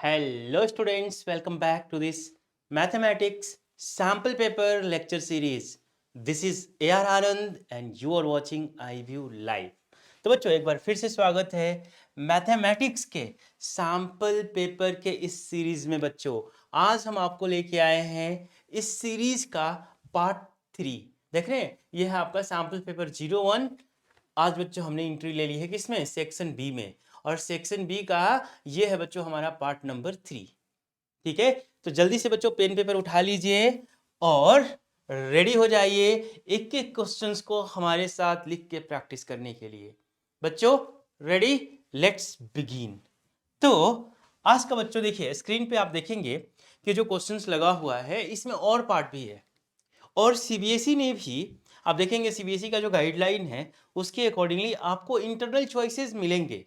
Hello students, welcome back to this mathematics sample paper lecture series. This is AR Anand and you are watching iView live. तो बच्चों एक बार फिर से स्वागत है मैथमेटिक्स के सैम्पल पेपर के इस सीरीज में। बच्चों आज हम आपको लेके आए हैं इस सीरीज का पार्ट 3। देख रहे हैं ये है आपका सैम्पल पेपर 01। आज बच्चों हमने एंट्री ले ली है किसमें, सेक्शन बी में, और सेक्शन बी का ये है बच्चों हमारा पार्ट नंबर 3। ठीक है, तो जल्दी से बच्चों पेन पेपर उठा लीजिए और रेडी हो जाइए एक एक क्वेश्चंस को हमारे साथ लिख के प्रैक्टिस करने के लिए। बच्चों रेडी, लेट्स बिगिन। तो आज का बच्चों देखिए स्क्रीन पे आप देखेंगे कि जो क्वेश्चंस लगा हुआ है इसमें और पार्ट भी है, और सीबीएसई ने भी आप देखेंगे सीबीएसई का जो गाइडलाइन है उसके अकॉर्डिंगली आपको इंटरनल चॉइसेस मिलेंगे।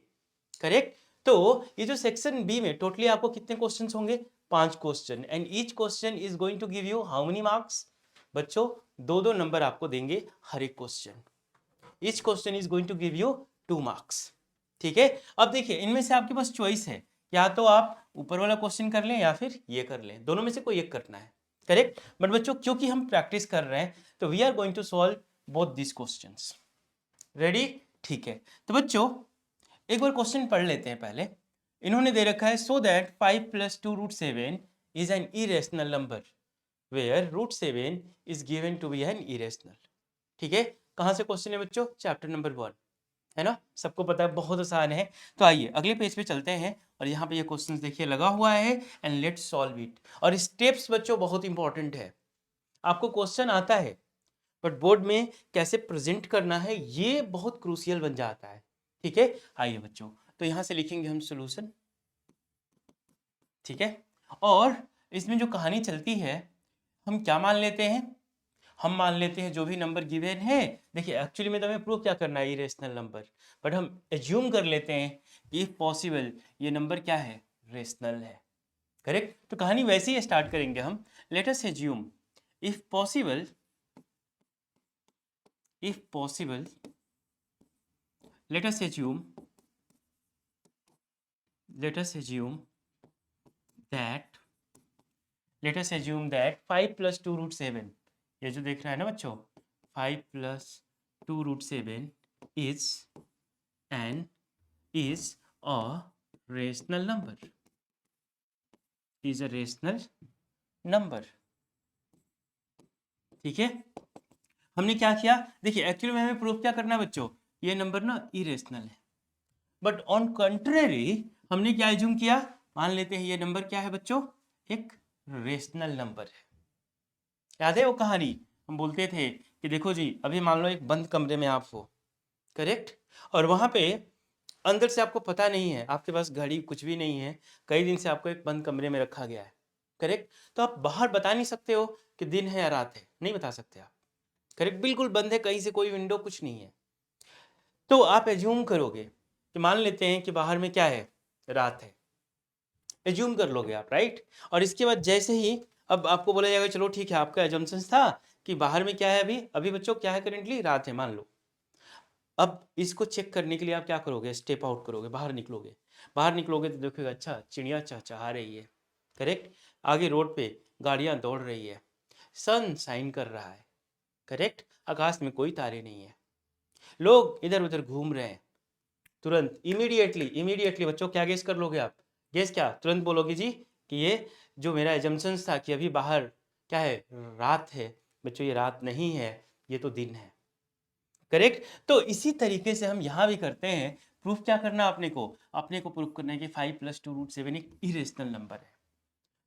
करेक्ट। तो ये जो सेक्शन बी में टोटली आपको कितने क्वेश्चंस होंगे, 5 question, and each question is going to give you how many marks. बच्चों दो दो नंबर आपको देंगे हर एक question. Each question is going to give you 2 marks. ठीक है, अब देखिए इनमें से आपके पास चॉइस है, या तो आप ऊपर वाला क्वेश्चन कर लें या फिर ये कर लें, दोनों में से कोई एक करना है। करेक्ट। बट बच्चों क्योंकि हम प्रैक्टिस कर रहे हैं तो we are going to solve both this questions. Ready? ठीक है, तो बच्चों एक बार क्वेश्चन पढ़ लेते हैं पहले। इन्होंने दे रखा है so that 5 + 2√7 is an irrational number where √7 is given to be an irrational. ठीक है, कहां से क्वेश्चन है बच्चों, चैप्टर नंबर 1 है ना, सबको पता है, बहुत आसान है। तो आइए अगले पेज पे चलते हैं और यहाँ पे ये क्वेश्चंस देखिए लगा हुआ है, एंड लेट्स सॉल्व इट। और स्टेप्स बच्चों बहुत इंपॉर्टेंट है। आपको क्वेश्चन आता है बट बोर्ड में कैसे प्रेजेंट करना है ये बहुत क्रूशियल बन जाता है। ठीक है, आइए बच्चों, तो यहाँ से लिखेंगे हम सोल्यूशन। ठीक है, और इसमें जो कहानी चलती है हम क्या मान लेते हैं, हम मान लेते हैं जो भी नंबर गिवन है। देखिए एक्चुअली में तो हमें प्रूव क्या करना है, इरेशनल नंबर, बट हम एज्यूम कर लेते हैं कि इफ पॉसिबल ये नंबर क्या है, रेशनल है। करेक्ट। तो कहानी वैसे ही स्टार्ट करेंगे हम। Let us assume if possible, if possible let us assume let us assume that let us assume that 5 + 2√7, ये जो देख रहा है ना बच्चों, 5 + 2√7 is an is a rational number, is a rational number। ठीक है, हमने क्या किया, देखिए एक्चुअली में हमें प्रूफ क्या करना है बच्चों, ये नंबर ना इरेशनल है। बट ऑन कंट्रेरी हमने क्या एज्यूम किया, मान लेते हैं ये नंबर क्या है बच्चों, एक रेशनल नंबर है। याद है वो कहानी, हम बोलते थे कि देखो जी अभी मान लो एक बंद कमरे में आप हो, करेक्ट, और वहां पे अंदर से आपको पता नहीं है, आपके पास घड़ी कुछ भी नहीं है, कई दिन से आपको एक बंद कमरे में रखा गया है। करेक्ट, तो आप बाहर बता नहीं सकते हो कि दिन है या रात है, नहीं बता सकते आप। करेक्ट, बिल्कुल बंद है, कहीं से कोई विंडो कुछ नहीं है। तो आप एज्यूम करोगे कि मान लेते हैं कि बाहर में क्या है, रात है, एज्यूम कर लोगे आप, राइट। और इसके बाद जैसे ही अब आपको बोला जाएगा चलो ठीक है, आपका एजम्पशन था कि बाहर में क्या है, अभी अभी बच्चों क्या है, करेंटली रात है मान लो। अब इसको चेक करने के लिए आप क्या करोगे, स्टेप आउट करोगे, बाहर निकलोगे। बाहर निकलोगे तो देखोगे अच्छा चिड़िया चहचहा रही है। करेक्ट, आगे रोड पे गाड़ियां दौड़ रही है, सन शाइन कर रहा है। करेक्ट, आकाश में कोई तारे नहीं है, लोग इधर उधर घूम रहे हैं। तुरंत इमीडिएटली इमीडिएटली बच्चों क्या गेस कर लोगे आप, गेस क्या तुरंत बोलोगे जी कि ये जो मेरा एजम्पशंस था कि अभी बाहर क्या है, रात है। बच्चों ये रात नहीं है, ये तो दिन है। करेक्ट, तो इसी तरीके से हम यहाँ भी करते हैं। प्रूफ क्या करना आपने को, अपने को प्रूफ करना है कि 5 + 2√7 एक इरेशनल नंबर है।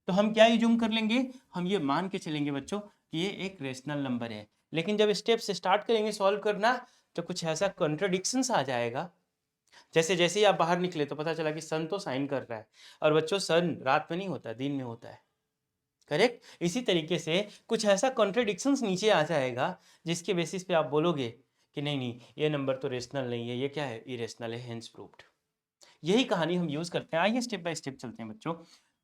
तो हम क्या एज्यूम कर लेंगे, हम ये मान के चलेंगे बच्चों कि ये एक रेशनल नंबर है। लेकिन जब स्टेप से स्टार्ट करेंगे सॉल्व करना तो कुछ ऐसा कॉन्ट्रडिक्शंस आ जाएगा। जैसे जैसे ही आप बाहर निकले तो पता चला कि सन तो साइन कर रहा है, और बच्चों सन रात में नहीं होता, दिन में होता है। करेक्ट, इसी तरीके से कुछ ऐसा कॉन्ट्रडिक्शंस नीचे आ जाएगा जिसके बेसिस पे आप बोलोगे कि नहीं नहीं ये नंबर तो रेशनल नहीं है, ये क्या है, इरेशनल है, हेंस प्रूव्ड। यही कहानी हम यूज करते हैं। आइए स्टेप बाय स्टेप चलते हैं बच्चों।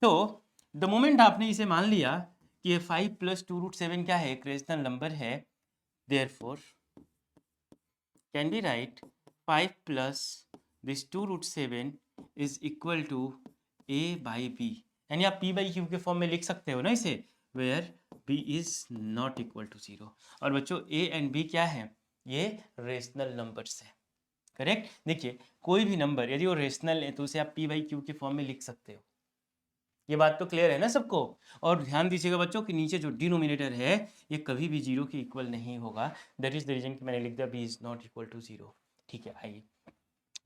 तो द मोमेंट आपने इसे मान लिया कि ये 5 + 2√7 क्या है, एक रेशनल नंबर है, therefore can be write 5 + this 2√7 is equal to A by B, यानी आप पी बाई क्यू के फॉर्म में लिख सकते हो ना इसे, where B is not equal to zero. और बच्चों ए एंड बी क्या है, ये रेशनल नंबर्स है। करेक्ट। देखिए कोई भी नंबर यदि वो रेशनल है तो उसे आप पी बाई क्यू के फॉर्म में लिख सकते हो। ये बात तो क्लियर है ना सबको। और ध्यान दीजिएगा बच्चों कि नीचे जो डिनोमिनेटर है ये कभी भी जीरो के इक्वल नहीं होगा। दैट इज द रीजन कि मैंने लिख दिया B is not equal to zero. ठीक है, आइए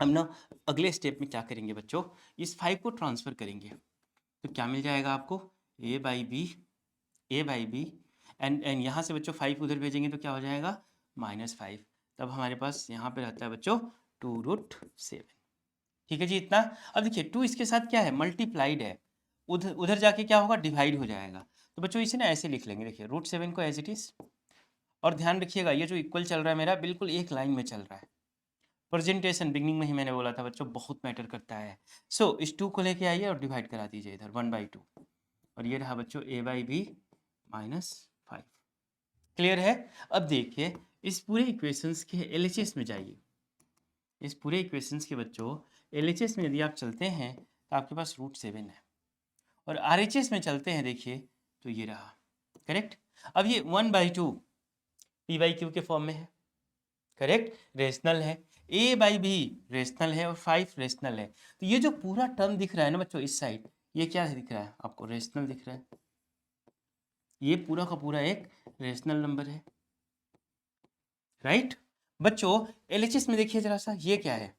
हम ना अगले स्टेप में क्या करेंगे बच्चों, इस 5 को ट्रांसफर करेंगे तो क्या मिल जाएगा आपको, ए बाई बी एंड यहाँ से बच्चों 5 उधर भेजेंगे तो क्या हो जाएगा -5। तब हमारे पास यहाँ पे रहता है बच्चों 2√7। ठीक है जी इतना। अब देखिए 2 इसके साथ क्या है, मल्टीप्लाइड है, उधर उधर जाके क्या होगा, डिवाइड हो जाएगा। तो बच्चों इसे ना ऐसे लिख लेंगे, देखिए √7 को एज इट इज। और ध्यान रखिएगा ये जो इक्वल चल रहा है मेरा बिल्कुल एक लाइन में चल रहा है। प्रेजेंटेशन बिगनिंग में ही मैंने बोला था बच्चों बहुत मैटर करता है। सो इस 2 को लेके आइए और डिवाइड करा दीजिए इधर 1/2। और ये रहा बच्चों a बाई बी -5। क्लियर है। अब देखिए इस पूरे इक्वेशंस के LHS में जाइए। इस पूरे इक्वेशंस के बच्चों LHS में यदि आप चलते हैं तो आपके पास √7 है। और RHS में चलते हैं देखिए तो ये रहा। करेक्ट। अब ये 1/2 पी बाई क्यू के फॉर्म में है। करेक्ट, रेशनल है। ए बाई बी रेशनल है और 5 रेशनल है। तो ये जो पूरा टर्म दिख रहा है ना बच्चों इस साइड, ये क्या दिख रहा है आपको, रेशनल दिख रहा है। ये पूरा का पूरा एक रेशनल नंबर है। राइट बच्चों, LHS में देखिए जरा सा ये क्या है,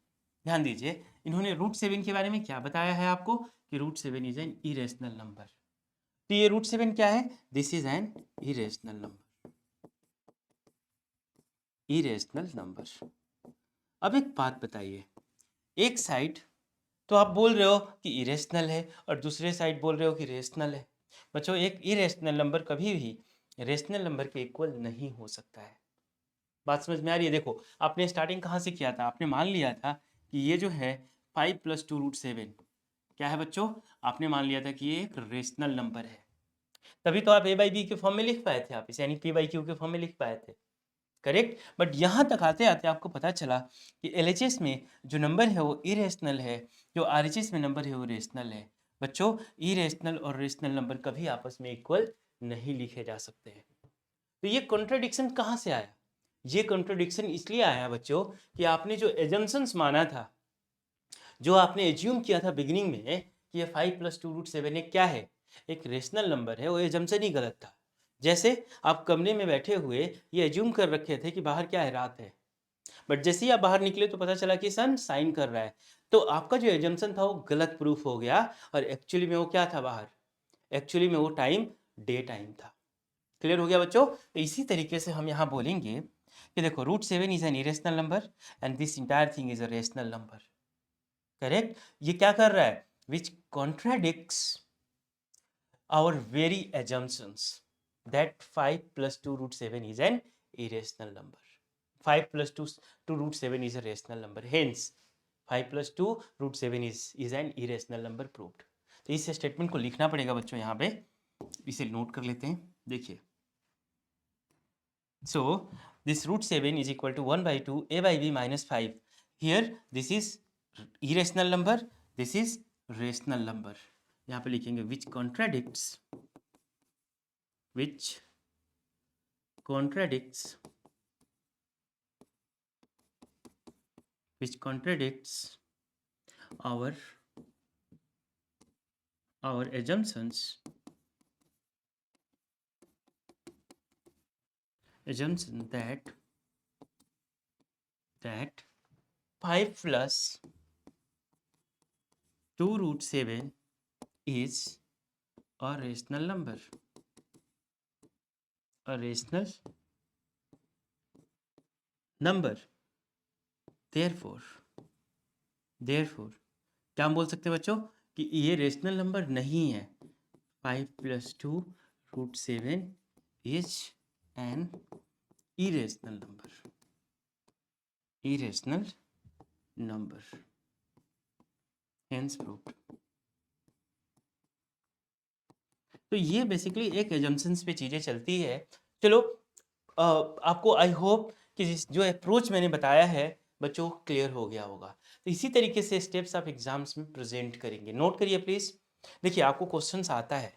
ध्यान दीजिए इन्होंने √7 के बारे में क्या बताया है आपको कि √7 इज एन इरेशनल नंबर। तो ये √7 क्या है, this is an irrational number, irrational number. अब एक बात बताइए, एक साइड तो आप बोल रहे हो कि इरेशनल है और दूसरे साइड बोल रहे हो कि रेशनल है। बच्चों एक इरेशनल नंबर कभी भी रेशनल नंबर के इक्वल नहीं हो सकता है। बात समझ में आ रही है। देखो आपने स्टार्टिंग कहाँ से किया था, आपने मान लिया था कि ये जो है 5 + 2√7 क्या है बच्चों, आपने मान लिया था कि ये एक रेशनल नंबर है। तभी तो आप a बाई बी के फॉर्म में लिख पाए थे, आप इसे यानी p बाई क्यू के फॉर्म में लिख पाए थे। करेक्ट। बट यहाँ तक आते आते आपको पता चला कि LHS में जो नंबर है वो इरेशनल है, जो RHS में नंबर है वो रेशनल है। बच्चों इरेशनल और रेशनल नंबर कभी आपस में इक्वल नहीं लिखे जा सकते हैं। तो ये कॉन्ट्रडिक्शन कहाँ से आया, ये कॉन्ट्रडिक्शन इसलिए आया बच्चों कि आपने जो एजम्पशंस माना था, जो आपने एज्यूम किया था बिगिनिंग में कि ये 5 + 2√7 क्या है, एक रेशनल नंबर है, वो एजम्पशन ही गलत था। जैसे आप कमरे में बैठे हुए ये एज्यूम कर रखे थे कि बाहर क्या है, रात है, बट जैसे ही आप बाहर निकले तो पता चला कि सन शाइन कर रहा है। तो आपका जो एजम्पशन था वो गलत प्रूफ हो गया और एक्चुअली में वो क्या था बाहर, एक्चुअली में वो टाइम डे टाइम था। क्लियर हो गया बच्चों। तो इसी तरीके से हम यहाँ बोलेंगे कि देखो √7 is an irrational number and this entire thing is a rational number. Correct. ये क्या कर रहा है, विच contradicts our very assumptions that 5 + 2√7 is an irrational number. 5 + 2√7 is a rational number. Hence, 5 + 2√7 is an irrational number proved. तो इस statement को लिखना पड़ेगा बच्चों, यहाँ पे इसे नोट कर लेते हैं। देखिए so this √7 is equal to 1/2 a by b -5. Here this is irrational number, this is rational number. यहाँ पे लिखेंगे which contradicts our assumptions that 5 + 2√7 is a rational number, therefore क्या हम बोल सकते हैं बच्चों कि ये रेशनल नंबर नहीं है। 5 + 2√7 is an irrational number, hence proved. तो ये बेसिकली एक एजम्पशंस पे चीज़ें चलती है। चलो आपको आई होप कि जो अप्रोच मैंने बताया है बच्चों क्लियर हो गया होगा। तो इसी तरीके से स्टेप्स आप एग्जाम्स में प्रेजेंट करेंगे, नोट करिए प्लीज। देखिए आपको क्वेश्चंस आता है,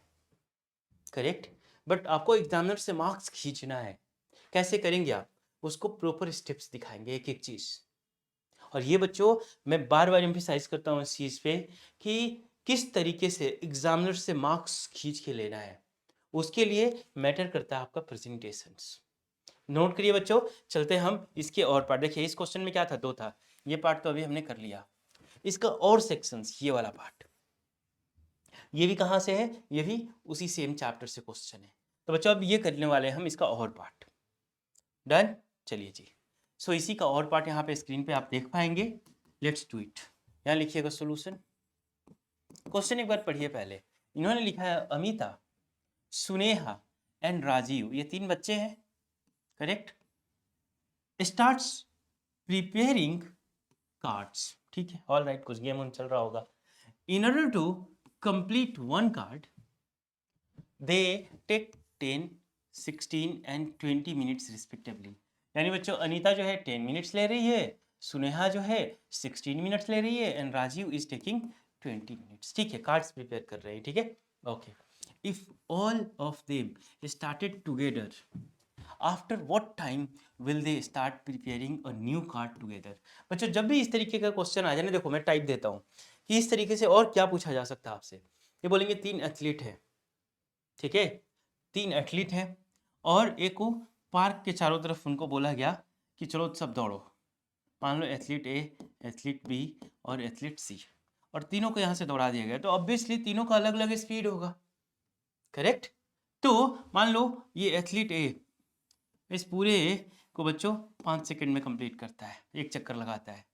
करेक्ट, बट आपको एग्जामिनर से मार्क्स खींचना है। कैसे करेंगे आप? उसको प्रॉपर स्टेप्स दिखाएंगे, एक एक चीज। और ये बच्चों मैं बार बार एम्फेसाइज करता हूँ इस चीज पे कि किस तरीके से एग्जामिनर से मार्क्स खींच के लेना है, उसके लिए मैटर करता है आपका प्रेजेंटेशंस। नोट करिए बच्चों। चलते हम इसके और पार्ट। देखिए इस क्वेश्चन में क्या था, 2 था, ये पार्ट तो अभी हमने कर लिया। इसका और सेक्शंस, ये वाला पार्ट, ये भी कहाँ से है, ये भी उसी सेम चैप्टर से क्वेश्चन है। तो बच्चों अब ये करने वाले हैं हम इसका और पार्ट। डन, चलिए जी। सो इसी का और पार्ट यहाँ पे स्क्रीन पे आप देख पाएंगे। Let's do it. यहाँ लिखिएगा सोल्यूशन। क्वेश्चन एक बार पढ़िए पहले। इन्होंने लिखा है अमिता, सुनेहा एंड राजीव, ये 3 बच्चे हैं, करेक्ट, स्टार्ट्स प्रिपेयरिंग कार्ड्स, ठीक है, ऑल राइट, कुछ गेम चल रहा होगा। In order to complete one card they take 10, 16 and 20 minutes respectively. यानी बच्चों अनीता जो है 10 मिनट्स ले रही है, सुनेहा जो है 16 मिनट्स ले रही है, and Rajiv is taking 20 minutes. ठीक है, कार्ड्स प्रिपेयर कर रहे हैं, ठीक है, okay. If all of them started together, after what time will they start preparing a new card together. बच्चों जब भी इस तरीके का क्वेश्चन आ जाए ना, देखो मैं टाइप देता हूँ कि इस तरीके से और क्या पूछा जा सकता है आपसे। ये बोलेंगे 3 एथलीट है, ठीक है, 3 एथलीट हैं, और एक को पार्क के चारों तरफ उनको बोला गया कि चलो सब दौड़ो। मान लो एथलीट ए, एथलीट बी और एथलीट सी, और तीनों को यहाँ से दौड़ा दिया गया, तो ऑब्वियसली तीनों का अलग अलग स्पीड होगा, करेक्ट। तो मान लो ये एथलीट ए इस पूरे को बच्चों 5 सेकंड में कंप्लीट करता है, एक चक्कर लगाता है।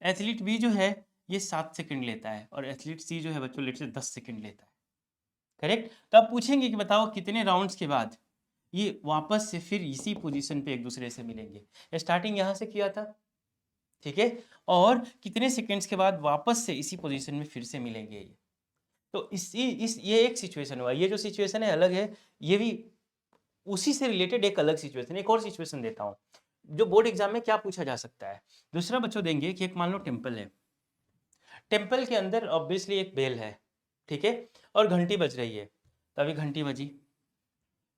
एथलीट बी जो है ये 7 सेकंड लेता है, और एथलीट सी जो है बच्चों लेट से 10 सेकंड लेता है, करेक्ट। तो आप पूछेंगे कि बताओ कितने राउंड्स के बाद ये वापस से फिर इसी पोजीशन पे एक दूसरे से मिलेंगे। स्टार्टिंग यहाँ से किया था, ठीक है, और कितने सेकंड्स के बाद वापस से इसी पोजीशन में फिर से मिलेंगे ये। तो इस ये एक सिचुएशन हुआ, ये जो सिचुएशन है अलग है, ये भी उसी से रिलेटेड एक अलग सिचुएशन। एक और सिचुएशन देता हूँ जो बोर्ड एग्जाम में क्या पूछा जा सकता है। दूसरा बच्चों देंगे कि एक मान लो टेम्पल है, टेम्पल के अंदर ऑब्वियसली एक बेल है, ठीक है, और घंटी बज रही है, तभी घंटी बजी।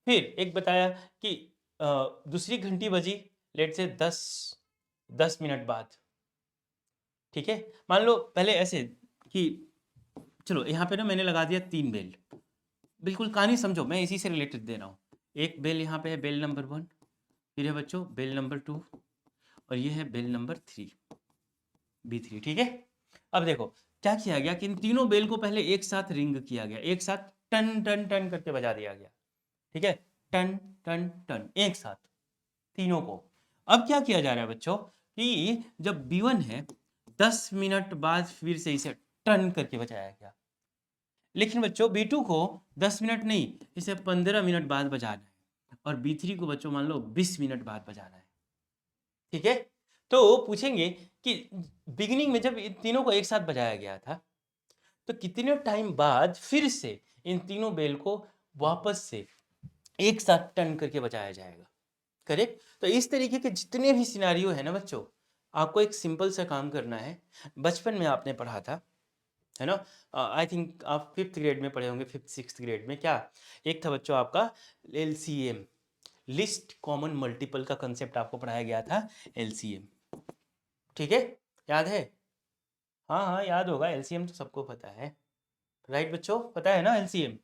फिर एक बताया कि दूसरी घंटी बजी लेट से 10 मिनट बाद, ठीक है। मान लो पहले ऐसे कि चलो यहाँ पे ना मैंने लगा दिया 3 बेल, बिल्कुल कहानी समझो, मैं इसी से रिलेटेड दे रहा हूँ। एक बेल यहाँ पे है, बेल नंबर 1, फिर है बच्चों बेल नंबर 2, और ये है बेल नंबर 3, B3, ठीक है। अब देखो क्या किया गया कि इन तीनों बेल को पहले एक साथ रिंग किया गया, एक साथ टन टन टन करके बजा दिया गया, ठीक है, टन टन टन एक साथ तीनों को। अब क्या किया जा रहा है बच्चों कि जब B1 है 10 मिनट बाद फिर से इसे टन करके बजाया गया, लेकिन बच्चों B2 को 10 मिनट नहीं, इसे 15 मिनट बाद बजाना है, और B3 को बच्चों मान लो 20 मिनट बाद बजाना है, ठीक है। तो पूछेंगे कि बिगिनिंग में जब इन तीनों को एक साथ बजाया गया था, तो कितने टाइम बाद फिर से इन तीनों बेल को वापस से एक साथ टर्न करके बजाया जाएगा, करेक्ट। तो इस तरीके के जितने भी सिनारियो है ना बच्चों, आपको एक सिंपल सा काम करना है। बचपन में आपने पढ़ा था, है ना, आई थिंक आप 5th ग्रेड में पढ़े होंगे, 5th 6th ग्रेड में। क्या एक था बच्चों आपका LCM, लिस्ट कॉमन मल्टीपल का कंसेप्ट आपको पढ़ाया गया था, LCM, ठीक है, याद है? हाँ हाँ याद होगा, LCM तो सबको पता है, राइट बच्चों, पता है ना LCM?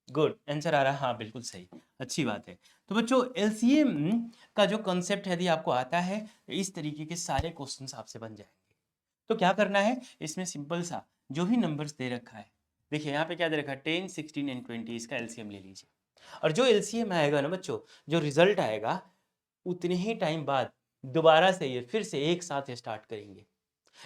गुड, आंसर आ रहा है, हाँ बिल्कुल सही, अच्छी बात है। तो बच्चों LCM का जो कंसेप्ट यदि आपको आता है तो इस तरीके के सारे क्वेश्चंस आपसे बन जाएंगे। तो क्या करना है इसमें, सिंपल सा, जो भी नंबर्स दे रखा है, देखिए यहाँ पे क्या दे रखा है 10, 16 एंड 20, इसका LCM ले लीजिए, और जो LCM आएगा ना बच्चों, जो रिजल्ट आएगा उतने ही टाइम बाद दोबारा से ये फिर से एक साथ स्टार्ट करेंगे।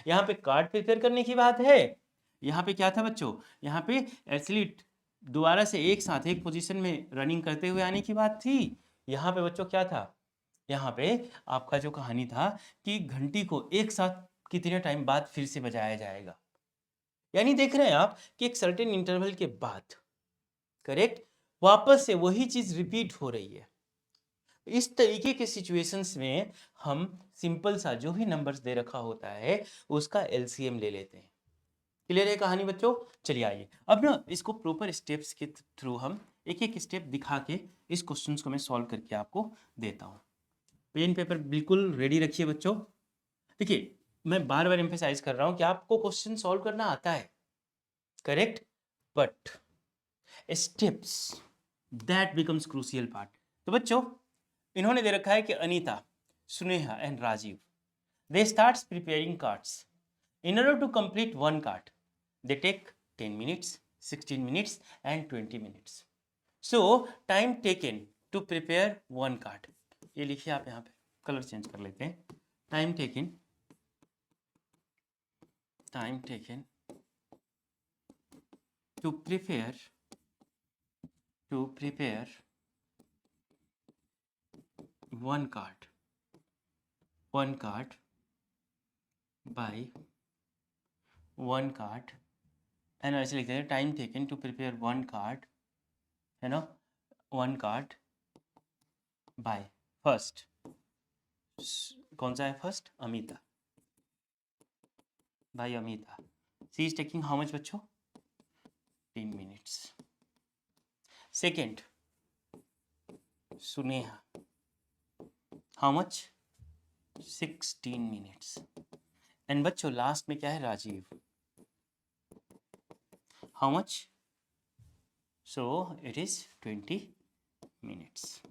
यहाँ पे कार्ड प्रिपेयर करने की बात है, यहाँ पे क्या था बच्चों, यहाँ पे एथलीट दोबारा से एक साथ एक पोजीशन में रनिंग करते हुए आने की बात थी। यहाँ पे बच्चों क्या था, यहाँ पे आपका जो कहानी था कि घंटी को एक साथ कितने टाइम बाद फिर से बजाया जाएगा। यानी देख रहे हैं आप कि एक सर्टेन इंटरवल के बाद, करेक्ट, वापस से वही चीज रिपीट हो रही है। इस तरीके के सिचुएशंस में हम सिंपल सा जो भी नंबर्स दे रखा होता है उसका एलसीएम ले लेते हैं। क्लियर है कहानी बच्चों? चलिए आइए अब ना इसको प्रॉपर स्टेप्स के थ्रू हम एक एक स्टेप दिखा के इस क्वेश्चंस को मैं सॉल्व करके आपको देता हूँ। पेन पेपर बिल्कुल रेडी रखिए बच्चों। देखिए मैं बार बार एम्फेसाइज कर रहा हूँ कि आपको क्वेश्चन सॉल्व करना आता है, correct, but steps that becomes crucial part. तो बच्चों इन्होंने दे रखा है कि Anita, Suneha and Rajiv they starts preparing cards. In order to complete one card, they take 10 minutes, 16 minutes and 20 minutes. So, time taken to prepare one card. ये लिखिए आप यहाँ पे, कलर चेंज कर लेते हैं। Time taken to prepare one card by one card, है ना, ऐसे लिखते हैं time taken to prepare one card, है ना, वन कार्ड बाय फर्स्ट, कौन सा है first? Amita, by Amita. She is taking how much बच्चों? 10 minutes. Second Suneha, how much? 16 minutes. And बच्चों लास्ट में क्या है? Rajiv, how much? So it is 20 minutes.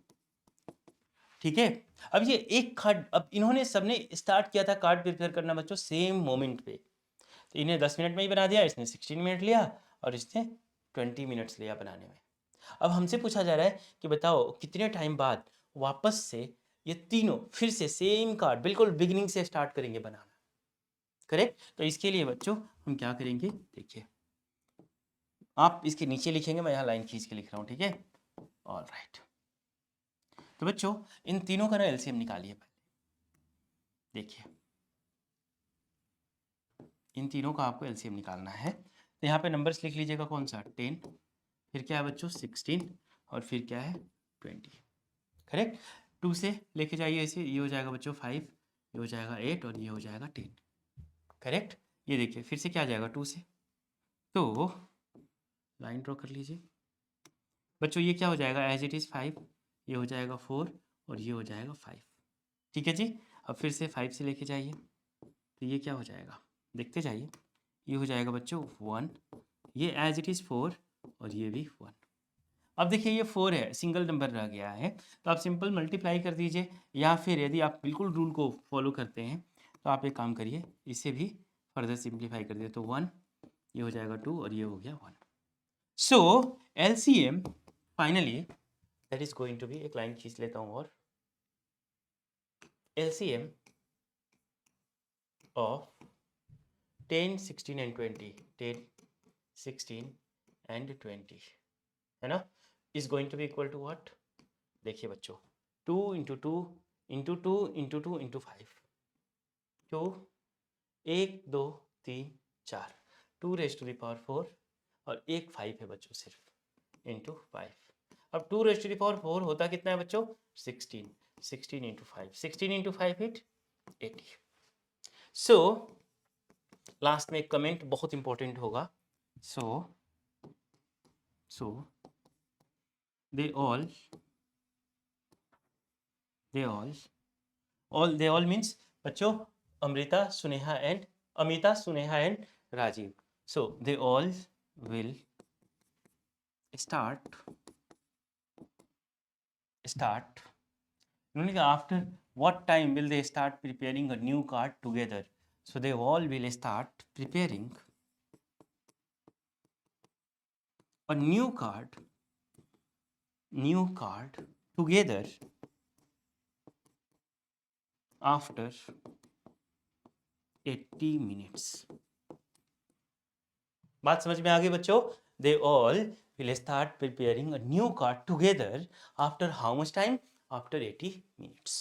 ठीक है, अब ये एक कार्ड, अब इन्होंने सबने स्टार्ट किया था कार्ड प्रिपेयर करना बच्चों सेम मोमेंट पे, तो इन्हें 10 मिनट में ही बना दिया, इसने 16 मिनट लिया और इसने 20 मिनट्स लिया बनाने में। अब हमसे पूछा जा रहा है कि बताओ कितने टाइम बाद वापस से ये तीनों फिर से सेम कार्ड बिल्कुल बिगिनिंग से स्टार्ट करेंगे बनाना, करेक्ट? तो इसके लिए बच्चों हम क्या करेंगे, देखिए आप इसके नीचे लिखेंगे, मैं यहाँ लाइन खींच के लिख रहा हूँ, ठीक है, ऑल राइट। तो बच्चों इन तीनों का ना एलसीएम निकालिए पहले, देखिए इन तीनों का आपको एलसीएम निकालना है। तो यहाँ पे नंबर्स लिख लीजिएगा, कौन सा? 10, फिर क्या है बच्चों? 16 और फिर क्या है? 20, करेक्ट। 2 से लेके जाइए ऐसे, ये हो जाएगा बच्चों 5, ये हो जाएगा 8 और ये हो जाएगा 10, करेक्ट। ये देखिए फिर से क्या आ जाएगा 2 से, तो लाइन ड्रॉ कर लीजिए बच्चों, ये क्या हो जाएगा? एज इट इज़ 5, ये हो जाएगा 4 और ये हो जाएगा 5, ठीक है जी। अब फिर से 5 से लेके जाइए, तो ये क्या हो जाएगा? देखते जाइए, ये हो जाएगा बच्चों 1, ये एज इट इज़ 4 और ये भी 1। अब देखिए ये 4 है, सिंगल नंबर रह गया है, तो आप सिंपल मल्टीप्लाई कर दीजिए, या फिर यदि आप बिल्कुल रूल को फॉलो करते हैं तो आप एक काम करिए, इसे भी फर्दर सिंप्लीफाई कर दिए, तो 1, ये हो जाएगा 2 और ये हो गया 1। So LCM finally that is going to be, एक लाइन खींच लेता हूँ और, एलसीएम ऑफ 10, 16 एंड 20, 10, 16 एंड 20, है ना, is going to be equal to what? देखिए बच्चों 2 into 2 into 2 into 2 into 5, 2, 1 2 3 4, 2 raise to the power 4 और एक 5 है बच्चों सिर्फ, इंटू 5। अब 2 रेज टू द पावर 4 होता कितना है बच्चों? 16, 16 into 5, 16 into 5 it 80। So last में एक कमेंट बहुत इंपॉर्टेंट होगा, सो they all means बच्चों Amrita, Suneha and Amita, Suneha and Rajiv, so they all will start उन्होंने कहा after what time will they start preparing a new card together, so they all will start preparing a new card together after 80 minutes। बात समझ में आ गई बच्चों? They all will start preparing a new card together after how much time? After 80 minutes।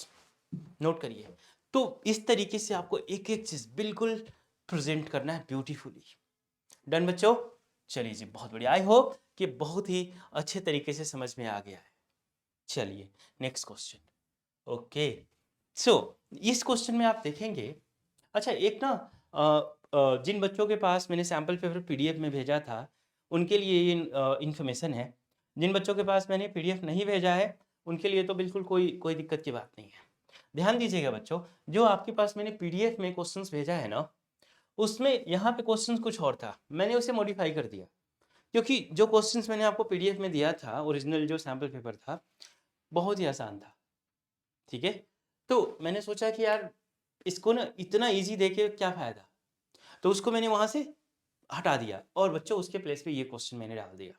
Note करिए, तो इस तरीके से आपको एक एक चीज बिल्कुल प्रेजेंट करना है ब्यूटीफुली। डन बच्चों? चलिए जी, बहुत बढ़िया, आई होप कि बहुत ही अच्छे तरीके से समझ में आ गया है। चलिए नेक्स्ट क्वेश्चन। ओके, सो इस क्वेश्चन में आप देखेंगे, अच्छा एक ना जिन बच्चों के पास मैंने सैम्पल पेपर पीडीएफ में भेजा था उनके लिए ये इन्फॉर्मेशन है। जिन बच्चों के पास मैंने पीडीएफ नहीं भेजा है उनके लिए तो बिल्कुल कोई कोई दिक्कत की बात नहीं है। ध्यान दीजिएगा बच्चों, जो आपके पास मैंने पीडीएफ में क्वेश्चंस भेजा है ना, उसमें यहाँ पे क्वेश्चंस कुछ और था, मैंने उसे मॉडिफाई कर दिया। क्योंकि जो क्वेश्चंस मैंने आपको पीडीएफ में दिया था, ओरिजिनल जो सैम्पल पेपर था, बहुत ही आसान था। ठीक है, तो मैंने सोचा कि यार इसको ना इतना इजी देके क्या फायदा, तो उसको मैंने वहां से हटा दिया और बच्चों उसके प्लेस पे ये क्वेश्चन मैंने डाल दिया।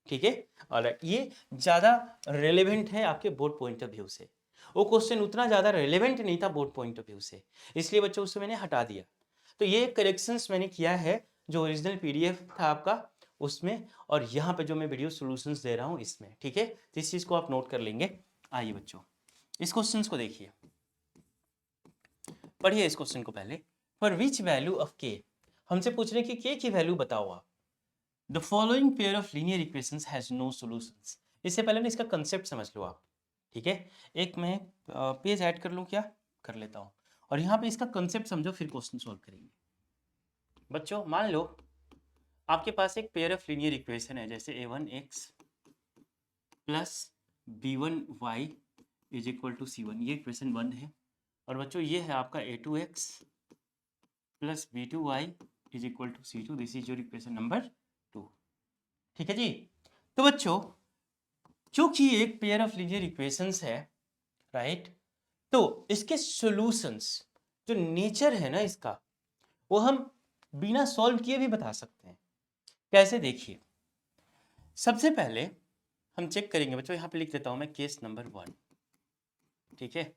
ठीक है, और ये ज्यादा रेलेवेंट है आपके बोर्ड पॉइंट ऑफ व्यू से। वो क्वेश्चन उतना ज्यादा रेलेवेंट नहीं था बोर्ड पॉइंट ऑफ व्यू से, इसलिए बच्चों उससे मैंने हटा दिया। तो ये करेक्शंस मैंने किया है जो ओरिजिनल पीडीएफ था आपका उसमें, और यहाँ पे जो मैं वीडियो सॉल्यूशंस दे रहा हूँ इसमें। ठीक है, तो इस चीज को आप नोट कर लेंगे। आइए बच्चों इस क्वेश्चन को देखिए, पढ़िए इस क्वेश्चन को पहले। फॉर विच वैल्यू ऑफ के, हमसे पूछ रहे हैं कि के की वैल्यू बताओ आप। The following pair of linear equations has no solutions. इससे पहले ना इसका कंसेप्ट समझ लो आप। ठीक है, एक मैं पेज ऐड कर लूँ क्या, कर लेता हूँ, और यहाँ पे इसका कंसेप्ट समझो फिर क्वेश्चन सॉल्व करेंगे। बच्चों मान लो आपके पास एक पेयर ऑफ लीनियर इक्वेशन है, जैसे a1x plus b1y is equal to c1, ये इक्वेशन 1 है। और बच्चों ये है आपका a2x plus b2y is equal to c2, this is your equation number 2। ठीक है जी, तो बच्चों क्योंकि एक पेयर ऑफ लीनियर इक्वेशंस है, राइट, तो इसके सॉल्यूशंस जो नेचर है ना इसका, वो हम बिना सॉल्व किए भी बता सकते हैं। कैसे, देखिए सबसे पहले हम चेक करेंगे बच्चों, यहाँ पे लिख देता हूँ मैं केस नंबर 1। ठीक है,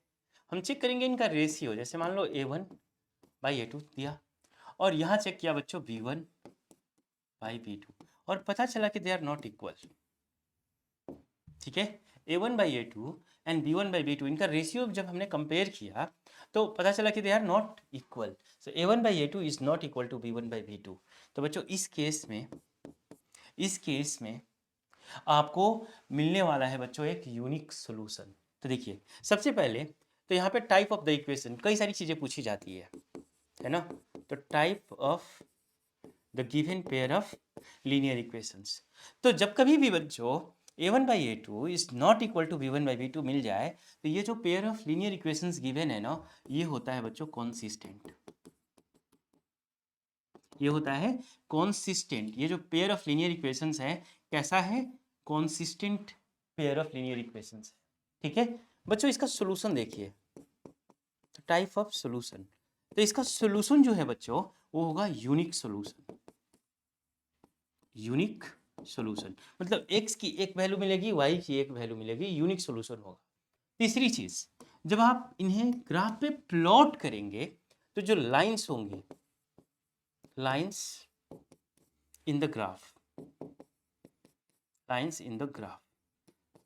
हम चेक करेंगे इनका रेशियो, जैसे मान लो a1/a2 दिया, और यहाँ चेक किया बच्चों b1/b2, और पता चला कि दे आर नॉट इक्वल। ठीक है, a1/a2 एंड b1/b2 इनका रेशियो जब हमने कंपेयर किया तो पता चला कि they are not equal. So a1/a2 is not equal to b1/b2। तो बच्चों इस केस में आपको मिलने वाला है बच्चों एक यूनिक सॉल्यूशन। तो देखिए सबसे पहले तो यहाँ पे टाइप ऑफ द इक्वेशन, कई सारी चीजें पूछी जाती है ना, तो type of the given pair of linear equations. तो जब कभी भी बच्चों a1/a2 is not equal to b1/b2 मिल जाए, तो ये जो pair of linear equations given है ना, ये होता है बच्चों कॉन्सिस्टेंट। ये होता है कॉन्सिस्टेंट। ये जो पेयर ऑफ लीनियर इक्वेशंस है कैसा है, consistent pair of linear equations है। ठीक है बच्चों, इसका सॉल्यूशन देखिए, टाइप ऑफ सॉल्यूशन, तो इसका सॉल्यूशन जो है बच्चों वो होगा यूनिक सॉल्यूशन। यूनिक सॉल्यूशन मतलब x की एक वैल्यू मिलेगी, y की एक वैल्यू मिलेगी, यूनिक सॉल्यूशन होगा। तीसरी चीज, जब आप इन्हें ग्राफ पे प्लॉट करेंगे तो जो लाइंस होंगी, lines in the graph, lines in the graph,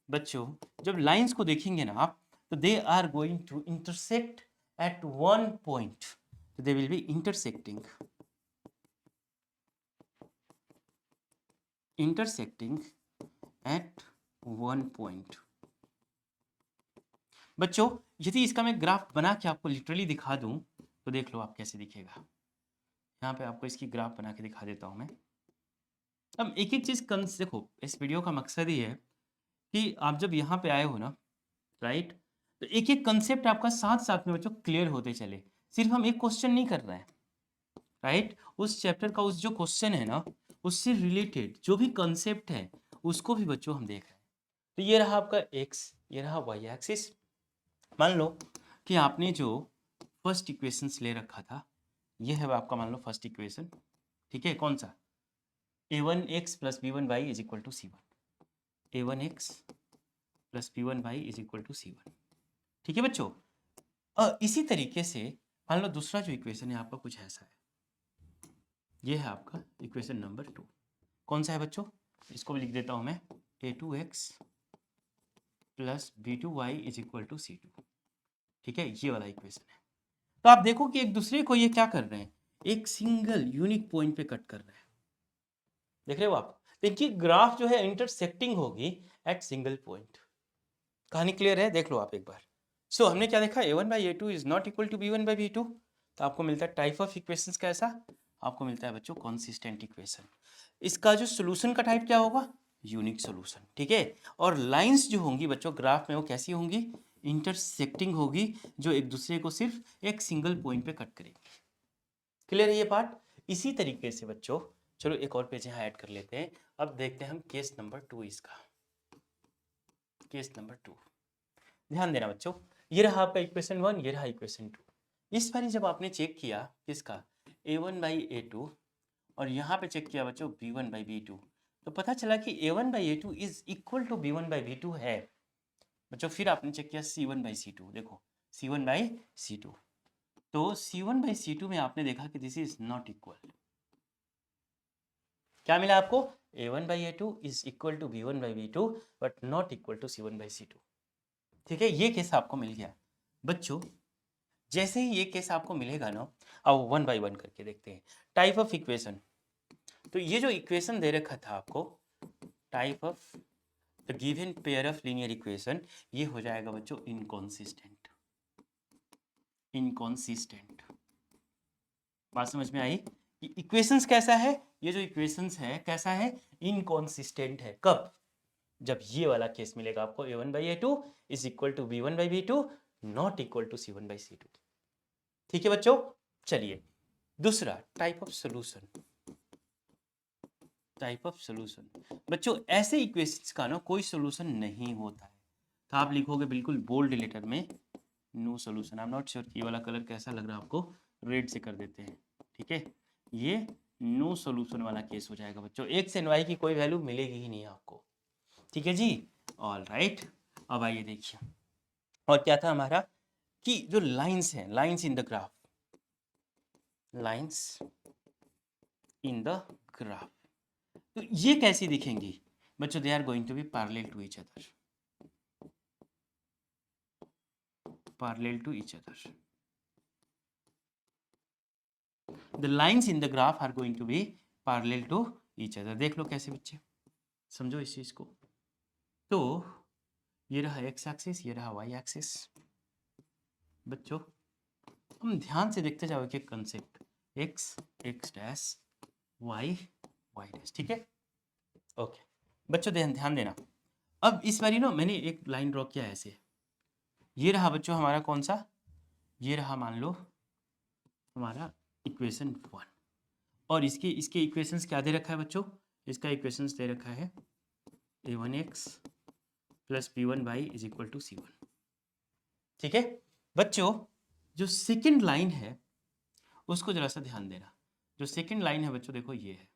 बच्चों जब लाइंस को देखेंगे ना आप, तो they are going to intersect at one point, तो they will be intersecting at one point. बच्चों यदि इसका मैं ग्राफ बना के आपको लिटरली दिखा दूं तो देख लो आप कैसे दिखेगा। यहाँ पे आपको इसकी ग्राफ बना के दिखा देता हूं मैं। अब एक एक चीज देखो, इस वीडियो का मकसद ही है कि आप जब यहाँ पे आए हो ना, राइट, तो एक एक कंसेप्ट आपका साथ साथ में बच्चों क्लियर होते चले। सिर्फ हम एक क्वेश्चन नहीं कर रहे हैं, राइट, उस चैप्टर का उस जो क्वेश्चन है ना उससे रिलेटेड जो भी कंसेप्ट है उसको भी बच्चों हम देख रहे हैं। तो ये रहा आपका एक्स, ये रहा वाई एक्सिस। मान लो कि आपने जो फर्स्ट इक्वेशंस ले रखा था, ये है आपका मान लो फर्स्ट इक्वेशन। ठीक है, कौन सा, a1x plus b1y is equal to c1, a1x plus b1y is equal to c1। ठीक है बच्चों, इसी तरीके से मान लो दूसरा जो इक्वेशन है आपका कुछ ऐसा है, ये है आपका इक्वेशन नंबर 2। कौन सा है बच्चों, इसको भी लिख देता हूं मैं, a2x plus b2y is equal to c2। ठीक है, ये वाला इक्वेशन है। तो आप देखो कि एक दूसरे को ये क्या कर रहे हैं, एक सिंगल यूनिक पॉइंट पे कट कर रहे हैं। देख रहे हो आप, तो इनकी ग्राफ जो है इंटरसेक्टिंग होगी एट सिंगल पॉइंट। कहानी क्लियर है, देख लो आप एक बार। सो हमने क्या देखा, a1/a2 is not equal to b1/b2, तो आपको मिलता है टाइप ऑफ इक्वेशंस कैसा, आपको मिलता है बच्चों कॉन्सिस्टेंट इक्वेशन। इसका जो सोल्यूशन का टाइप क्या होगा, यूनिक सोल्यूशन, ठीक है। और लाइंस जो होंगी बच्चों ग्राफ में वो कैसी होंगी, इंटरसेक्टिंग होगी, जो एक दूसरे को सिर्फ एक सिंगल पॉइंट पे कट करेगी। क्लियर है ये पार्ट। इसी तरीके से बच्चों चलो एक और पेज यहाँ ऐड कर लेते हैं। अब देखते हैं हम केस नंबर 2 इसका। केस नंबर 2 ध्यान देना बच्चों, ये रहा आपका इक्वेशन 1, ये रहा इक्वेशन 2। इस बार जब आपने चेक किया किसका, a1/a2, और यहाँ पे चेक किया बच्चों b1/b2, तो पता चला कि a1/a2 is equal to b1/b2 है बच्चों। फिर आपने चेक किया c1/c2, देखो c1/c2, तो c1/c2 में आपने देखा कि दिस इज नॉट इक्वल। क्या मिला आपको, a1/a2 is equal to b1/b2 but not equal to c1/c2। ठीक है, ये केस आपको मिल गया बच्चों। जैसे ही ये केस आपको मिलेगा ना, अब 1 बाई 1 करके देखते हैं। टाइप ऑफ इक्वेशन, तो ये जो इक्वेशन दे रखा था आपको, type of the given pair of linear equation, ये हो जाएगा बच्चों इनकॉन्सिस्टेंट। इनकॉन्सिस्टेंट, बात समझ में आई। इक्वेशंस कैसा है, ये जो इक्वेशंस है कैसा है, इनकॉन्सिस्टेंट है। कब, जब ये वाला केस मिलेगा आपको a1/a2 is equal to b1/b2 not equal to c1/c2। ठीक है बच्चों, चलिए दूसरा type of solution. Type of solution बच्चों, ऐसे इक्वेशंस का ना कोई सॉल्यूशन नहीं होता है, तो आप लिखोगे बिल्कुल बोल्ड लेटर में no solution. I am not sure ये वाला कलर कैसा लग रहा है आपको, रेड से कर देते हैं, ठीक है। ये नो सॉल्यूशन वाला केस हो जाएगा बच्चों, x एंड y की कोई वैल्यू मिलेगी ही नहीं आपको, ठीक है जी। ऑल राइट, अब आइए देखिए और क्या था हमारा, कि जो लाइंस हैं, lines in the graph, lines in the graph, तो ये कैसी दिखेंगी बच्चों, they are going to be parallel to each other, parallel to each other. The lines in the graph are going to be parallel to each other. देख लो कैसे बच्चे, समझो इस चीज को। तो ये रहा एक्स एक्सिस, ये रहा वाई एक्सिस। बच्चों हम ध्यान से देखते जाओ एक concept, X X dash, Y Y dash, ठीक है। ओके बच्चों ध्यान देना। अब इस बारी ना मैंने एक लाइन ड्रॉ किया ऐसे, ये रहा बच्चों हमारा कौन सा, ये रहा मान लो हमारा इक्वेशन 1, और इसके इसके इक्वेशंस क्या दे रखा है बच्चों, इसका इक्वेशंस दे रखा है a1x plus b1y is equal to c1। ठीक है बच्चों, जो सेकंड लाइन है उसको जरा सा ध्यान देना। जो सेकंड लाइन है बच्चों देखो ये है,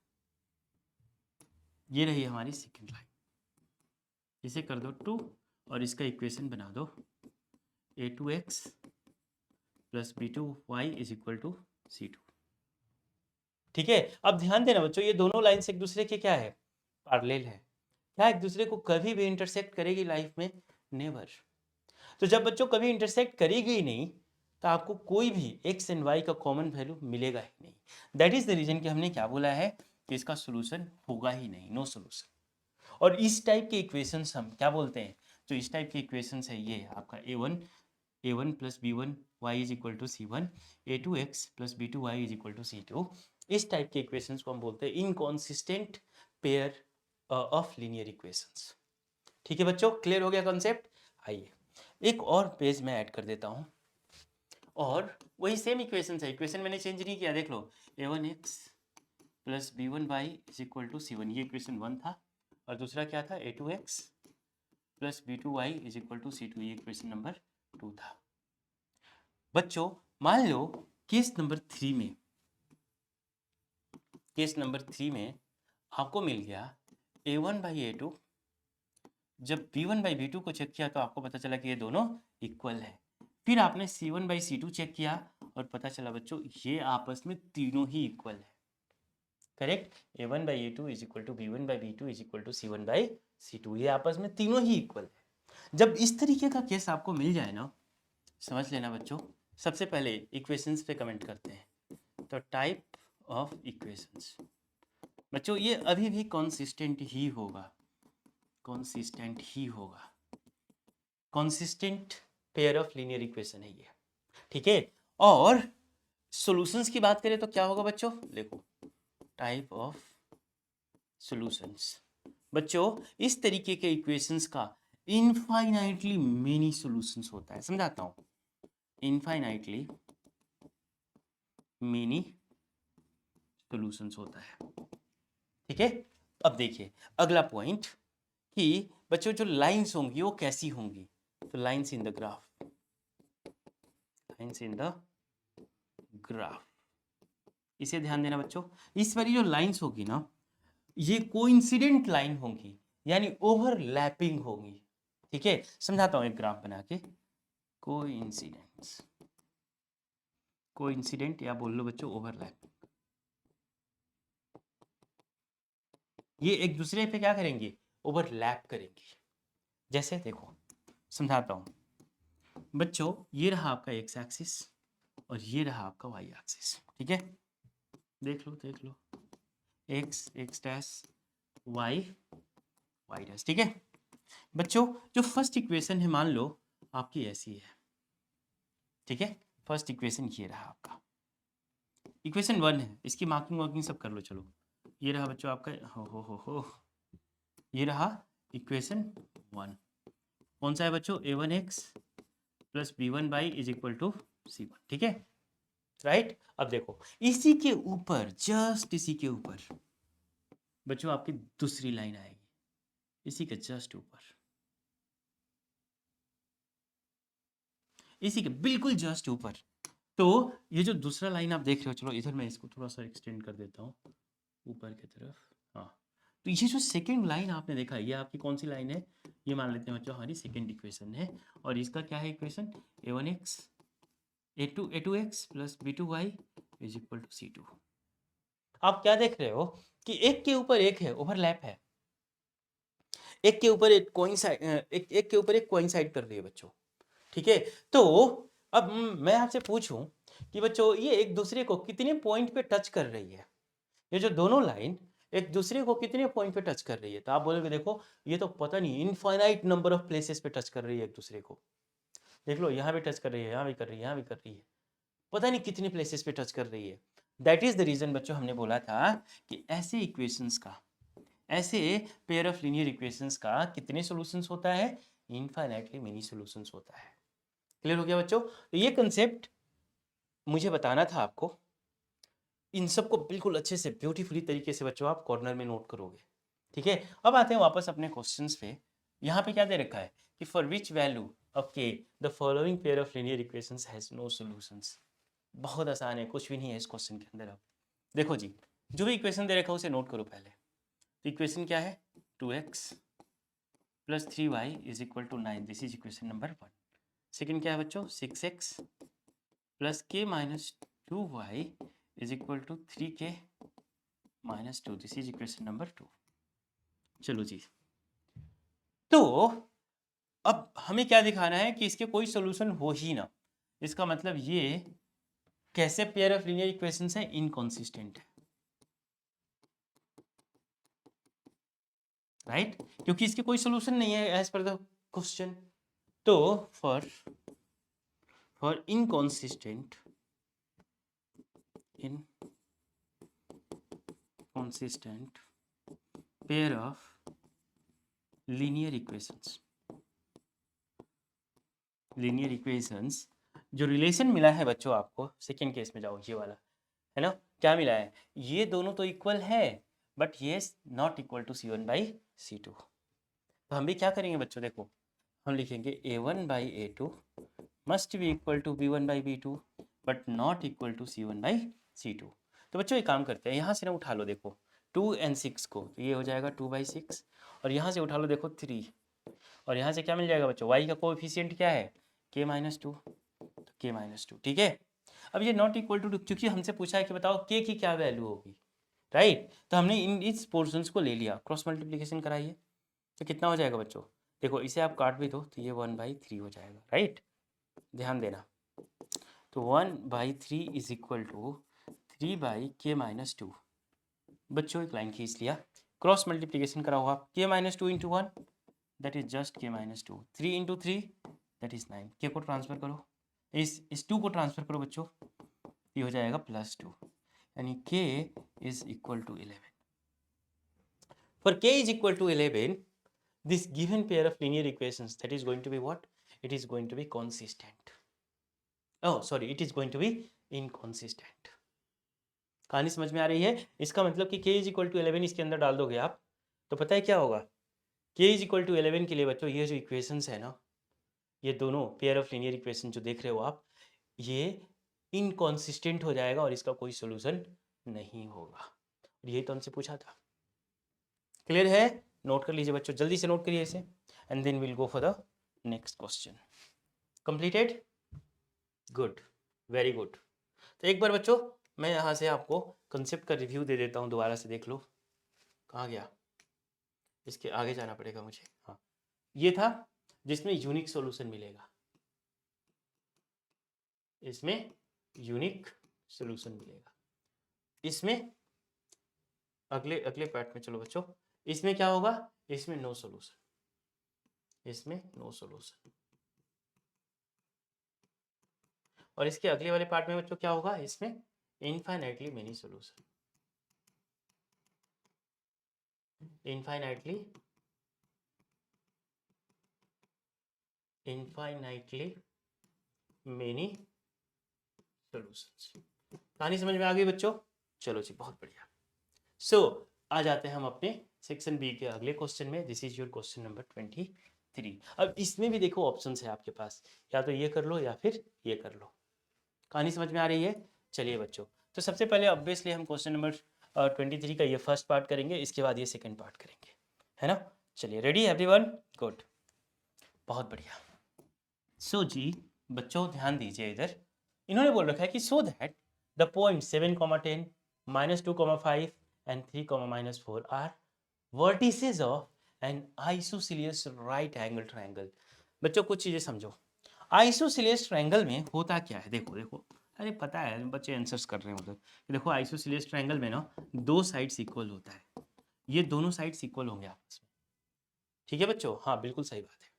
ये रही हमारी सेकंड लाइन, इसे कर दो 2 और इसका इक्वेशन बना दो a2x plus b2y is equal to c2। ठीक है, अब ध्यान देना बच्चों, ये दोनों लाइन्स एक दूसरे के क्या है, पैरेलल है। क्या एक दूसरे को कभी भी इंटरसेक्ट करेगी लाइफ में, नेवर। तो जब बच्चों कभी इंटरसेक्ट करेगी ही नहीं, तो आपको कोई भी x एंड y का कॉमन वैल्यू मिलेगा ही नहीं। दैट इज द रीजन कि हमने क्या बोला है कि इसका सोल्यूशन होगा ही नहीं, नो सोल्यूशन। और इस टाइप के इक्वेशंस हम क्या बोलते हैं, जो इस टाइप के इक्वेशंस है ये आपका a1 plus b1y is equal to c1, a2x plus b2y is equal to c2। इस टाइप के इक्वेशंस को हम बोलते हैं inconsistent pair of linear equations. ठीक है बच्चों, क्लियर हो गया कॉन्सेप्ट। आइए एक और पेज में ऐड कर देता हूं, और वही सेम इक्वेशन है, इक्वेशन मैंने चेंज नहीं किया, देख लो a1x plus b1y is equal to c1, ये इक्वेशन 1 था, और दूसरा क्या था a2x plus b2y is equal to c2, ये इक्वेशन नंबर 2 था। बच्चों मान लो केस नंबर 3 में, केस नंबर 3 में आपको मिल गया a1/a2, जब b1/b2 को चेक किया तो आपको पता चला कि ये दोनों इक्वल है। फिर आपने c1/c2 चेक किया और पता चला बच्चों ये आपस में तीनों ही इक्वल है। Correct, a1/a2 is equal to b1/b2 is equal to c1/c2, ये आपस में तीनों ही इक्वल है। जब इस तरीके का केस आपको मिल जाए ना, समझ लेना बच्चों, सबसे पहले इक्वेशंस पे कमेंट करते हैं। तो टाइप ऑफ इक्वेशंस बच्चों, ये अभी भी कॉन्सिस्टेंट ही होगा, कॉन्सिस्टेंट ही होगा। Consistent pair of linear equation है ये, ठीक है। और सॉल्यूशंस की बात करें तो क्या होगा बच्चों, देखो टाइप ऑफ सॉल्यूशंस। बच्चों इस तरीके के इक्वेशंस का इनफाइनाइटली मेनी सॉल्यूशंस होता है, समझाता हूं, इनफाइनाइटली मेनी सॉल्यूशंस होता है, ठीक है। अब देखिए अगला पॉइंट कि बच्चों जो लाइंस होंगी वो कैसी होंगी, तो lines in the graph, lines in the graph, इसे ध्यान देना बच्चों। इस वाली जो लाइंस होगी ना ये कोइंसिडेंट लाइन होंगी, यानी ओवरलैपिंग होंगी, ठीक है। समझाता हूं एक ग्राफ बना के, कोइंसिडेंस, कोइंसिडेंट या बोल लो बच्चों ओवरलैप, ये एक दूसरे पे क्या करेंगे, ओवरलैप करेंगे। जैसे देखो समझाता हूं बच्चों, ये रहा आपका एक्स एक्सिस और ये रहा आपका वाई एक्सिस, ठीक है। देख लो X X dash Y Y dash, ठीक है। बच्चों जो फर्स्ट इक्वेशन है मान लो आपकी ऐसी है, ठीक है। फर्स्ट इक्वेशन ये रहा आपका, इक्वेशन 1 है, इसकी मार्किंग वार्किंग सब कर लो। चलो ये रहा बच्चों आपका, हो ये रहा इक्वेशन 1, कौन सा है बच्चों, a1x plus b1y is equal to c1, ठीक है, राइट। अब देखो इसी के ऊपर, जस्ट इसी के ऊपर बच्चों आपकी दूसरी लाइन आएगी, इसी के जस्ट ऊपर, इसी के बिल्कुल जस्ट ऊपर। तो ये जो दूसरा लाइन आप देख रहे हो, चलो इधर मैं इसको थोड़ा सा एक्सटेंड कर देता हूँ ऊपर की तरफ, हाँ। तो ये जो सेकंड लाइन आपने देखा, ये आपकी कौन सी लाइन है, ये मान लेते हैं बच्चों हमारी सेकंड इक्वेशन है, और इसका क्या है equation, a1x a2x plus b2y is equal to c2। आप क्या देख रहे हो कि एक के ऊपर एक है, ओवरलैप है, एक के ऊपर एक कोइंसाइड, एक के ऊपर एक कोइंसाइड कर रही है बच्चों, ठीक है। तो अब मैं आपसे पूछूं कि बच्चों ये एक दूसरे को कितने पॉइंट पे टच कर रही है, ये जो दोनों लाइन एक दूसरे को कितने पॉइंट पे टच कर रही है, तो आप बोलोगे देखो ये तो पता नहीं इनफाइनाइट नंबर ऑफ प्लेसेस पे टच कर रही है एक दूसरे को। देख लो यहाँ भी टच कर रही है, यहाँ भी कर रही है, यहाँ भी कर रही है, पता नहीं कितने प्लेसेस पे टच कर रही है। दैट इज द रीजन बच्चों हमने बोला था कि ऐसे इक्वेशंस का, ऐसे पेयर ऑफ लीनियर इक्वेशंस का कितने सॉल्यूशंस होता है, इनफाइनाइटली मेनी सॉल्यूशंस होता है। क्लियर हो गया बच्चों, तो ये कंसेप्ट मुझे बताना था आपको, इन सबको बिल्कुल अच्छे से ब्यूटीफुली तरीके से बच्चों आप कॉर्नर में नोट करोगे, ठीक है। अब आते हैं वापस अपने क्वेश्चंस पे। यहाँ पे क्या दे रखा है कि for which value of K the following pair of linear equations has no solutions. बहुत आसान है, कुछ भी नहीं है इस क्वेश्चन के अंदर। अब देखो जी, जो भी इक्वेशन दे रखा है उसे नोट करो पहले। तो इक्वेशन क्या है, 2x plus 3y is equal to 9, this is equation number 1। Second क्या है बच्चों, 6x plus k minus 2y is equal to 3k minus 2, this is equation number 2। चलो जी, तो अब हमें क्या दिखाना है कि इसके कोई सॉल्यूशन हो ही ना, इसका मतलब ये कैसे पेयर ऑफ लीनियर इक्वेशंस है, इनकंसिस्टेंट है, राइट, क्योंकि इसके कोई सॉल्यूशन नहीं है एज पर द क्वेश्चन। तो for inconsistent pair of linear equations, जो रिलेशन मिला है बच्चों आपको सेकेंड केस में, जाओ ये वाला है ना, क्या मिला है, ये दोनों तो इक्वल है बट ये not equal to c1 by c2। तो हम भी क्या करेंगे बच्चों, देखो हम लिखेंगे a1 by a2 must be equal to b1 by b2 but not equal to c1 by c2। तो बच्चों एक काम करते हैं, यहाँ से ना उठा लो, देखो 2 and 6 को, तो ये हो जाएगा 2/6, और यहाँ से उठा लो देखो 3, और यहाँ से क्या मिल जाएगा बच्चों, y का कोएफिशिएंट क्या है, k माइनस 2, तो k माइनस 2, ठीक है। अब ये नॉट इक्वल टू, क्योंकि हमसे पूछा है कि बताओ k की क्या वैल्यू होगी, राइट। तो हमने इस पोर्शंस को ले लिया, क्रॉस मल्टीप्लिकेशन कराइए, तो कितना हो जाएगा बच्चों, देखो इसे आप काट भी दो तो ये 1/3 हो जाएगा, राइट, ध्यान देना। तो 1/3 is equal to 3/k minus 2। बच्चों एक लाइन खींच लिया, क्रॉस मल्टीप्लिकेशन कराओ आप, k minus 2 into 1 that is just k minus 2, 3 into 3 that is 9। के को ट्रांसफर करो, इस 2 को ट्रांसफर करो बच्चों, ये हो जाएगा +2, यानी k is equal to 11। For k is equal to 11, this given pair of linear equations, that is going to be what? It is going to be consistent. Oh sorry, it is going to be inconsistent. कहानी समझ में आ रही है? इसका मतलब कि k is equal to 11 इसके अंदर डाल दोगे आप, तो पता है क्या होगा? k इज इक्वल टू 11 के लिए बच्चों ये जो इक्वेशंस है ना, ये दोनों पेयर ऑफ लीनियर इक्वेशन जो देख रहे हो आप, ये इनकॉन्सिस्टेंट हो जाएगा और इसका कोई सोल्यूशन नहीं होगा। यही तो हमसे पूछा था। क्लियर है? नोट कर लीजिए बच्चों, जल्दी से नोट करिए इसे, and then will go for the next question. Completed? Good, very good. तो एक बार बच्चों मैं यहाँ से आपको कंसेप्ट का रिव्यू दे देता हूँ, दोबारा से देख लो। कहाँ गया? इसके आगे जाना पड़ेगा मुझे। हाँ, ये था जिसमें यूनिक सॉल्यूशन मिलेगा, इसमें यूनिक सॉल्यूशन मिलेगा। इसमें अगले पार्ट में चलो बच्चों, इसमें क्या होगा? इसमें नो सॉल्यूशन, इसमें नो सॉल्यूशन। और इसके अगले वाले पार्ट में बच्चों क्या होगा? इसमें infinitely many solution, infinitely many solutions. कहानी समझ में आ गई बच्चों? चलो जी, बहुत बढ़िया। सो आ जाते हैं हम अपने सेक्शन बी के अगले क्वेश्चन में। This is your question number 23। अब इसमें भी देखो ऑप्शंस है आपके पास, या तो ये कर लो या फिर ये कर लो। कहानी समझ में आ रही है? चलिए बच्चों, तो सबसे पहले ऑब्वियसली हम क्वेश्चन नंबर 23 का ये फर्स्ट पार्ट करेंगे, इसके बाद ये सेकंड पार्ट करेंगे, है ना? चलिए, रेडी एवरीवन? गुड, बहुत बढ़िया। सो जी बच्चों ध्यान दीजिए, इधर इन्होंने बोल रखा है कि so that the point 7, 10, -2, 5 and 3, -4 are vertices of an isosceles right angle triangle. बच्चों कुछ चीजें समझो। आइसोसेलेस ट्रायंगल में होता क्या है? देखो देखो, अरे पता है बच्चे आंसर्स कर रहे हैं उधर। देखो आइसोसेलेस ट्रायंगल में ना 2 साइड्स इक्वल होता है, ये दोनों साइड्स इक्वल होंगे आपस में। ठीक है बच्चों? हाँ बिल्कुल सही बात है।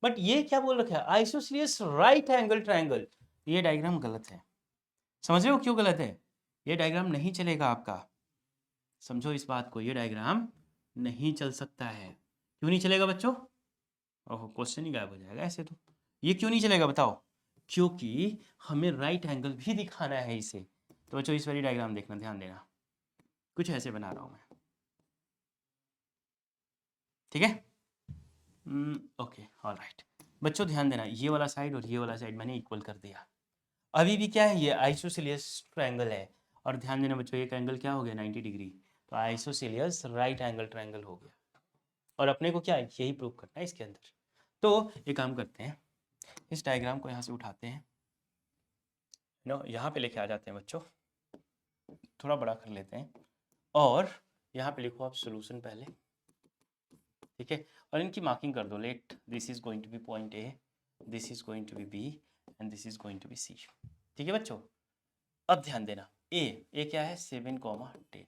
बट ये क्या बोल रखा है? Isosceles right angle triangle. ये डायग्राम गलत है। समझ रहे हो क्यों गलत है? ये डायग्राम नहीं चलेगा आपका, समझो इस बात को, ये डायग्राम नहीं चल सकता है। क्यों नहीं चलेगा बच्चों? ओहो, क्वेश्चन ही गायब हो जाएगा ऐसे तो। ये क्यों नहीं चलेगा बताओ? क्योंकि हमें राइट एंगल भी दिखाना है इसे। तो बच्चों इस वाली डायग्राम देखना, ध्यान देना, कुछ ऐसे बना रहा हूं मैं, ठीक है? Okay, alright. बच्चों ध्यान देना, ये वाला साइड और ये वाला साइड मैंने इक्वल कर दिया। अभी भी क्या है? ये आइसोसेलेस ट्रायंगल है। और ध्यान देना बच्चों, एक एंगल क्या हो गया? 90 डिग्री। तो आइसोसेलेस राइट एंगल ट्रायंगल हो गया। और अपने को क्या है? यही प्रूव करना है इसके अंदर। तो एक काम करते हैं, इस डायग्राम को यहाँ से उठाते हैं, नो यहाँ पे लेके आ जाते हैं बच्चों, थोड़ा बड़ा कर लेते हैं, और यहाँ पे लिखो आप सोल्यूशन पहले, ठीक है? और इनकी मार्किंग कर दो, let this is going to be point A, this is going to be B, and this is going to B C. ठीक है बच्चों? अब ध्यान देना, ए क्या है? 7, 10।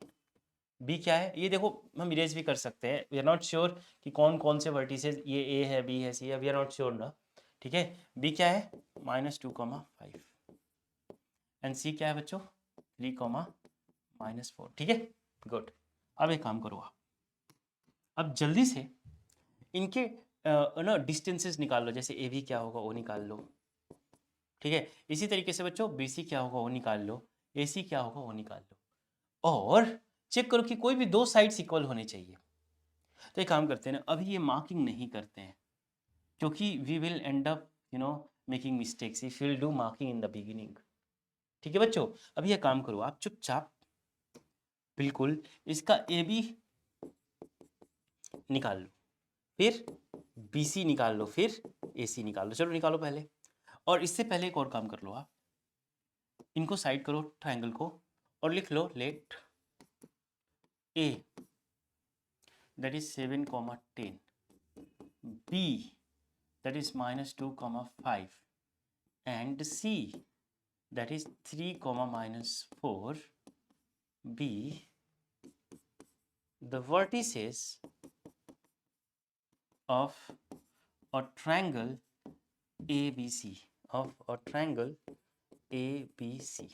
बी क्या है? ये देखो हम इरेज भी कर सकते हैं, वी आर नॉट श्योर कि कौन कौन से वर्टिसेस, ये ए है, बी है, सी है, वी आर नॉट श्योर ना। ठीक है? बी क्या है? -2, 5। एंड सी क्या है बच्चों? 3, -4। ठीक है, गुड। अब एक काम करो आप, अब जल्दी से इनके ना डिस्टेंसेस निकाल लो। जैसे ए बी क्या होगा वो निकाल लो, ठीक है? इसी तरीके से बच्चों बी सी क्या होगा वो निकाल लो, ए सी क्या होगा वो निकाल लो, और चेक करो कि कोई भी 2 साइड्स इक्वल होने चाहिए। तो एक काम करते हैं ना, अभी ये मार्किंग नहीं करते हैं, क्योंकि we will end up making mistakes if will do marking in the beginning. ठीक है बच्चों? अभी ये काम करो आप चुपचाप, बिल्कुल इसका ए बी निकाल लो, फिर बी सी निकाल लो, फिर ए सी निकाल लो। चलो निकालो पहले। और इससे पहले एक और काम कर लो आप, इनको साइड करो ट्रायंगल को, और लिख लो late A that is 7, 10, B that is -2, 5, and C that is 3, -4 be the vertices of a triangle A B C of a triangle A B C.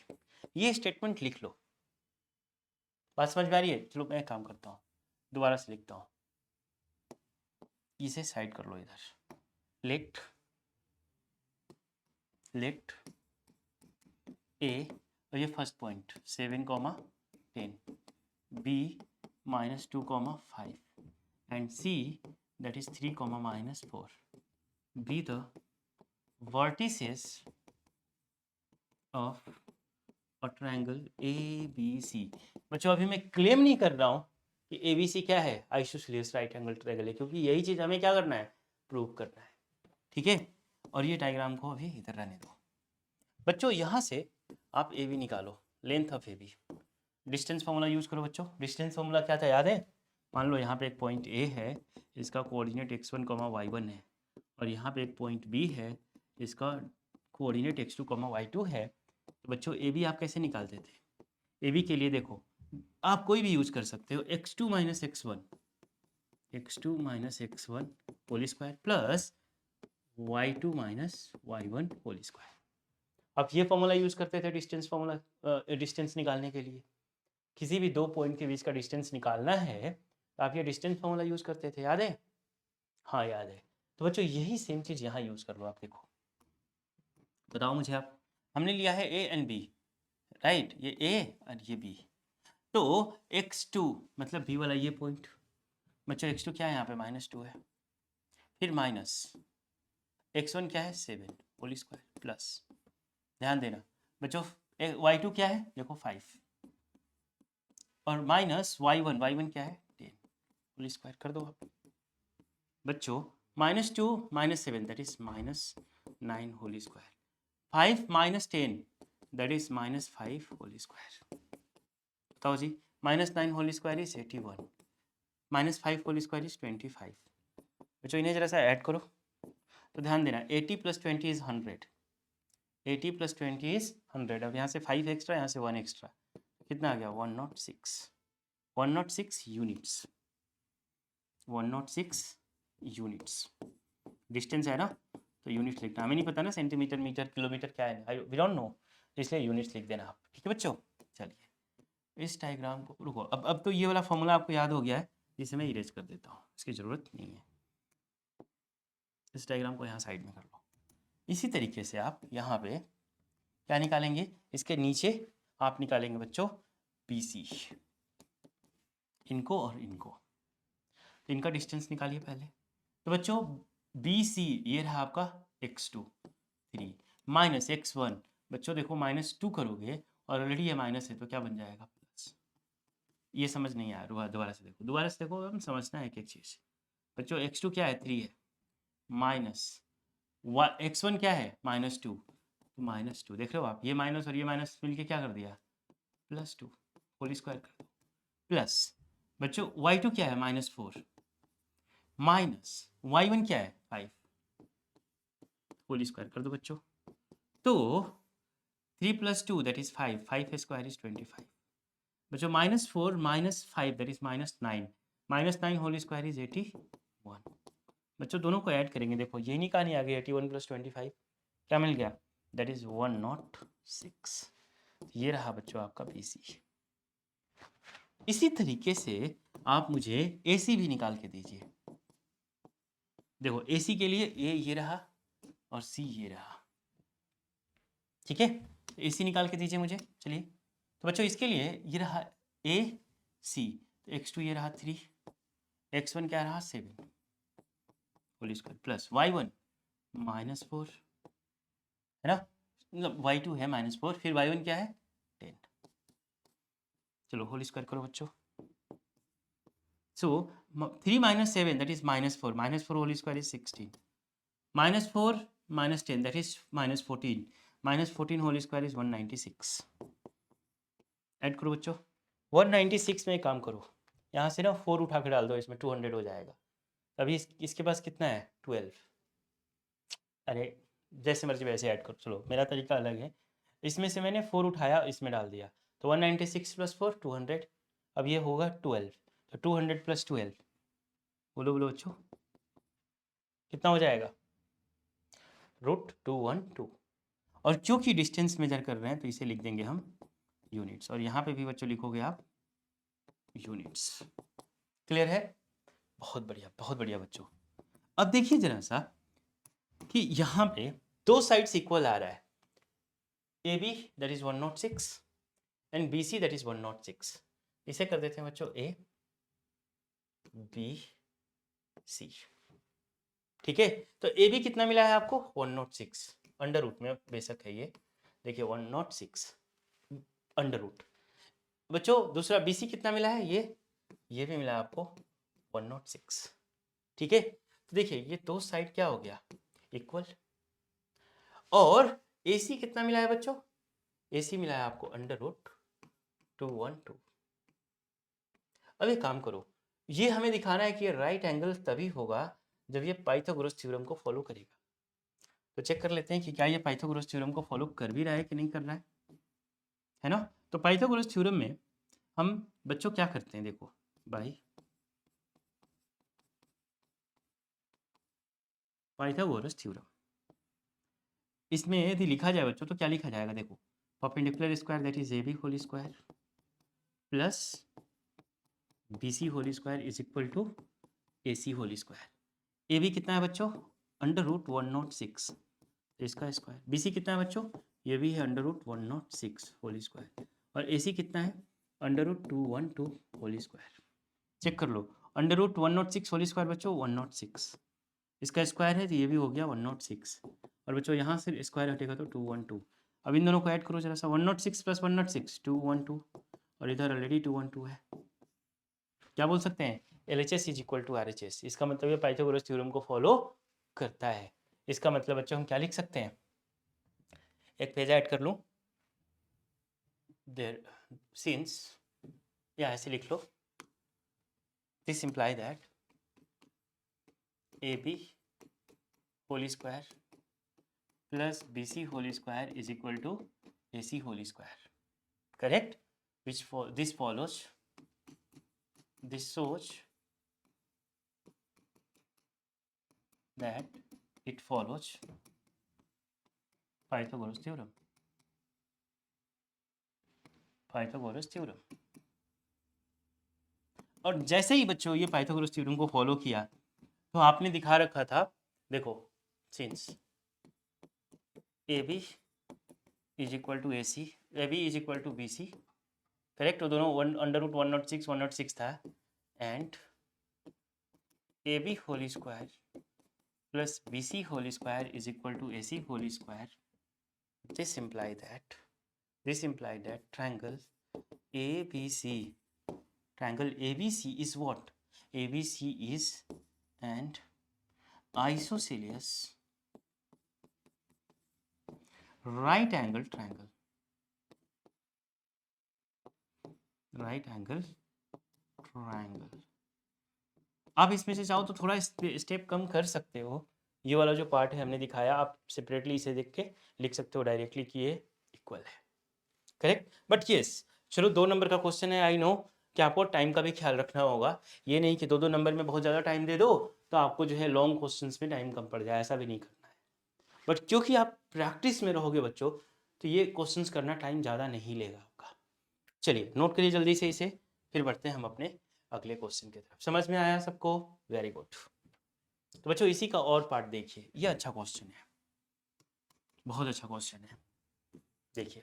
ये स्टेटमेंट लिख लो। बात समझ में आ रही है? चलो मैं एक काम करता हूँ, दोबारा से लिखता हूँ, इसे साइड कर लो इधर। लेट ए, और ये first point 7, 10, B -2, 5 and C that is 3, -4 be the vertices of a triangle ABC। बच्चों अभी मैं क्लेम नहीं कर रहा हूँ कि ABC क्या है, आइसोसेलेस राइट एंगल ट्रायंगल है, क्योंकि यही चीज़ हमें क्या करना है, प्रूव करना है। ठीक है, और ये डायग्राम को अभी इधर रहने दो। बच्चों यहाँ से आप AB निकालो, length of AB। Distance formula use करो बच्चों। डिस्टेंस फार्मूला क्या था, याद है? मान लो यहाँ पे एक पॉइंट A है, इसका कोऑर्डिनेट x1, y1 है, और यहाँ पे एक पॉइंट B है, इसका कोऑर्डिनेट x2, y2 है। तो बच्चों AB आप कैसे निकालते थे? AB के लिए देखो, आप कोई भी यूज कर सकते हो, x2 - x1 whole square plus y2 - y1 whole square. आप ये फॉर्मूला यूज करते थे डिस्टेंस फार्मूला, डिस्टेंस निकालने के लिए। किसी भी दो पॉइंट के बीच का डिस्टेंस निकालना है तो आप ये डिस्टेंस फार्मूला यूज करते थे, याद है? हाँ याद है। तो बच्चों यही सेम चीज यहाँ यूज कर लो। आप देखो, बताओ मुझे आप, हमने लिया है ए एंड बी, राइट? ये ए और ये बी। तो x2 मतलब बी वाला ये पॉइंट, बच्चों x2 क्या है यहाँ पे, -2 है, फिर माइनस x1 क्या है, 7 होल स्क्वायर प्लस, ध्यान देना बच्चों, y2 क्या है, देखो 5, और माइनस y1 क्या है, 10 होल स्क्वायर कर दो आप। बच्चों -2 - 7 that is -9 whole square, 5 - 10 that is -5 whole square. बताओ जी, -9 whole square is 81, -5 whole square is 25। बच्चों इन्हें जरा सा ऐड करो तो ध्यान देना, 80 + 20 इज 100, 80 + 20 इज 100। अब यहाँ से 5 एक्स्ट्रा, यहाँ से 1 एक्स्ट्रा, कितना आ गया, 106 यूनिट्स, 106 यूनिट्स। डिस्टेंस है ना, तो यूनिट्स लिखना। हमें नहीं पता ना सेंटीमीटर, मीटर, किलोमीटर क्या है, वी डोंट नो, इसलिए यूनिट्स लिख देना आप। ठीक है बच्चों, चलिए इस डायग्राम को रुको। अब तो ये वाला फॉर्मूला आपको याद हो गया है, जिसे मैं इरेज कर देता हूँ, इसकी ज़रूरत नहीं है। इस डायग्राम को यहाँ साइड में कर लो। इसी तरीके से आप यहाँ पे क्या निकालेंगे, इसके नीचे आप निकालेंगे बच्चों BC, इनको और इनको, तो इनका डिस्टेंस निकालिए पहले। तो बच्चों BC ये रहा आपका x2 3 माइनस x1, बच्चों देखो -2 करोगे और ऑलरेडी ये माइनस है तो क्या बन जाएगा, प्लस। ये समझ नहीं आया, दोबारा से देखो, दोबारा से देखो, हम समझना है एक एक चीज़। बच्चों x2 क्या है, 3 है, माइनस x1 क्या है, -2, तो -2 देख रहे हो आप, ये माइनस और ये माइनस मिलके क्या कर दिया, +2 होल स्क्वायर कर दो, प्लस बच्चों y2 क्या है, -4, माइनस y1 क्या है, 5 होल स्क्वायर कर दो बच्चों। तो 3 + 2 दैट इज 5, 5 स्क्वायर इज 25। बच्चों -4 - 5 that is -9, -9 whole square is 81। बच्चों दोनों को ऐड करेंगे, देखो ये नहीं कहानी आ गई, 81 + 25 क्या मिल गया, दैट इज 106। ये रहा बच्चों आपका BC। इसी तरीके से आप मुझे AC भी निकाल के दीजिए। देखो AC के लिए A ये रहा और C ये रहा, ठीक है? AC निकाल के दीजिए मुझे। चलिए, तो बच्चों इसके लिए ये रहा AC, तो x2 ये रहा 3, x1 क्या रहा, 7 होल स्क्वायर प्लस y1 -4, है ना, मतलब y2 है -4, फिर y1 क्या है, 10। चलो होल स्क्वायर करो बच्चों। So 3 - 7 that is -4, -4 whole square is 16, -4 - 10 that is -14, -14 whole square is 196। Add करो बच्चों, 196 में एक काम करो, यहाँ से ना 4 उठा के डाल दो, इसमें 200 हो जाएगा। अभी इसके पास कितना है, 12। अरे जैसे मर्जी वैसे ऐड करो, चलो मेरा तरीका अलग है। इसमें से मैंने 4 उठाया, इसमें डाल दिया, तो 196 + 4 200। अब ये होगा 12, तो 200 + 12, बोलो बोलो बच्चों कितना हो जाएगा। √212। और क्योंकि डिस्टेंस मेजर कर रहे हैं तो इसे लिख देंगे हम यूनिट्स, और यहाँ पे भी बच्चों लिखोगे आप यूनिट्स। क्लियर है? बहुत बढ़िया बच्चों। अब देखिए जरा सा कि यहाँ पे दो साइड्स इक्वल आ रहा है, A B that is 106 and B C that is 106। इसे कर देते हैं बच्चों ए बी सी। ठीक है, तो ए बी कितना मिला है आपको 106 अंडर रूट में, बेशक है ये, देखिए 106 अंडर रूट। बच्चों दूसरा बी सी कितना मिला है, ये भी मिला आपको 106। ठीक है, तो देखिए ये दो साइड क्या हो गया इक्वल। और ए सी कितना मिला है बच्चों, ए सी मिला है आपको अंडर रूट 212। अब एक काम करो, ये हमें दिखाना है कि ये राइट एंगल तभी होगा जब ये पाइथागोरस थ्योरम को फॉलो करेगा। तो चेक कर लेते हैं कि क्या ये पाइथागोरस थ्योरम को फॉलो कर भी रहा है कि नहीं कर रहा है ना। तो पाइथागोरस थ्योरम में हम बच्चों क्या करते हैं, देखो बाय पाइथागोरस थ्योरम, इसमें यदि लिखा जाए बच्चों तो क्या लिखा जाएगा, देखो perpendicular square that is A B whole square plus B C whole square is equal to A C whole square. A B कितना है बच्चों अंडर रूट 106 इसका स्क्वायर, बी सी कितना है बच्चों, ये भी है अंडर रूट 106 होल स्क्वायर, और ए सी कितना है under root 212 whole square. Check कर लो, अंडर रूट 106 होल स्क्वायर बच्चों 106, इसका स्क्वायर है तो ये भी हो गया 106, और बच्चों यहाँ से स्क्वायर हटेगा तो 212। अब इन दोनों को ऐड करो जरा सा, 106 प्लस 106 212, और इधर ऑलरेडी 212 है। क्या बोल सकते हैं, LHS is equal to RHS। इसका मतलब ये पाइथागोरस थ्योरम को फॉलो करता है। इसका मतलब बच्चों हम क्या लिख सकते हैं, एक पेज ऐड कर लूँ, देयर सिंस, या ऐसे लिख लो, this imply that A B whole square plus B C whole square is equal to A C whole square. Correct, which this follows, this shows that it follows Pythagoras theorem, Pythagoras theorem। और जैसे ही बच्चों ये Pythagoras theorem को follow किया तो आपने दिखा रखा था, देखो since A B is equal to A C, A B is equal to B C, correct, वो दोनों अंडर रूट 106 था, and A B whole square plus B C whole square is equal to A C whole square. This implied that triangle ABC, triangle ABC is what? ABC is an isosceles right angle triangle, right angle triangle। आप इसमें से चाहो तो थोड़ा step कम कर सकते हो, ये वाला जो पार्ट है हमने दिखाया, आप सेपरेटली इसे देख के लिख सकते हो डायरेक्टली कि ये इक्वल है। करेक्ट, बट यस चलो 2 नंबर का क्वेश्चन है, आई नो कि आपको टाइम का भी ख्याल रखना होगा। ये नहीं कि 2 नंबर में बहुत ज़्यादा टाइम दे दो तो आपको जो है लॉन्ग क्वेश्चंस में टाइम कम पड़ जाए, ऐसा भी नहीं करना है। बट क्योंकि आप प्रैक्टिस में रहोगे बच्चों तो ये क्वेश्चंस करना टाइम ज़्यादा नहीं लेगा आपका। चलिए नोट करिए जल्दी से इसे, फिर बढ़ते हैं हम अपने अगले क्वेश्चन की तरफ। समझ में आया सबको? Very good. तो बच्चों इसी का और पार्ट देखिए, ये अच्छा क्वेश्चन है, बहुत अच्छा क्वेश्चन है। देखिए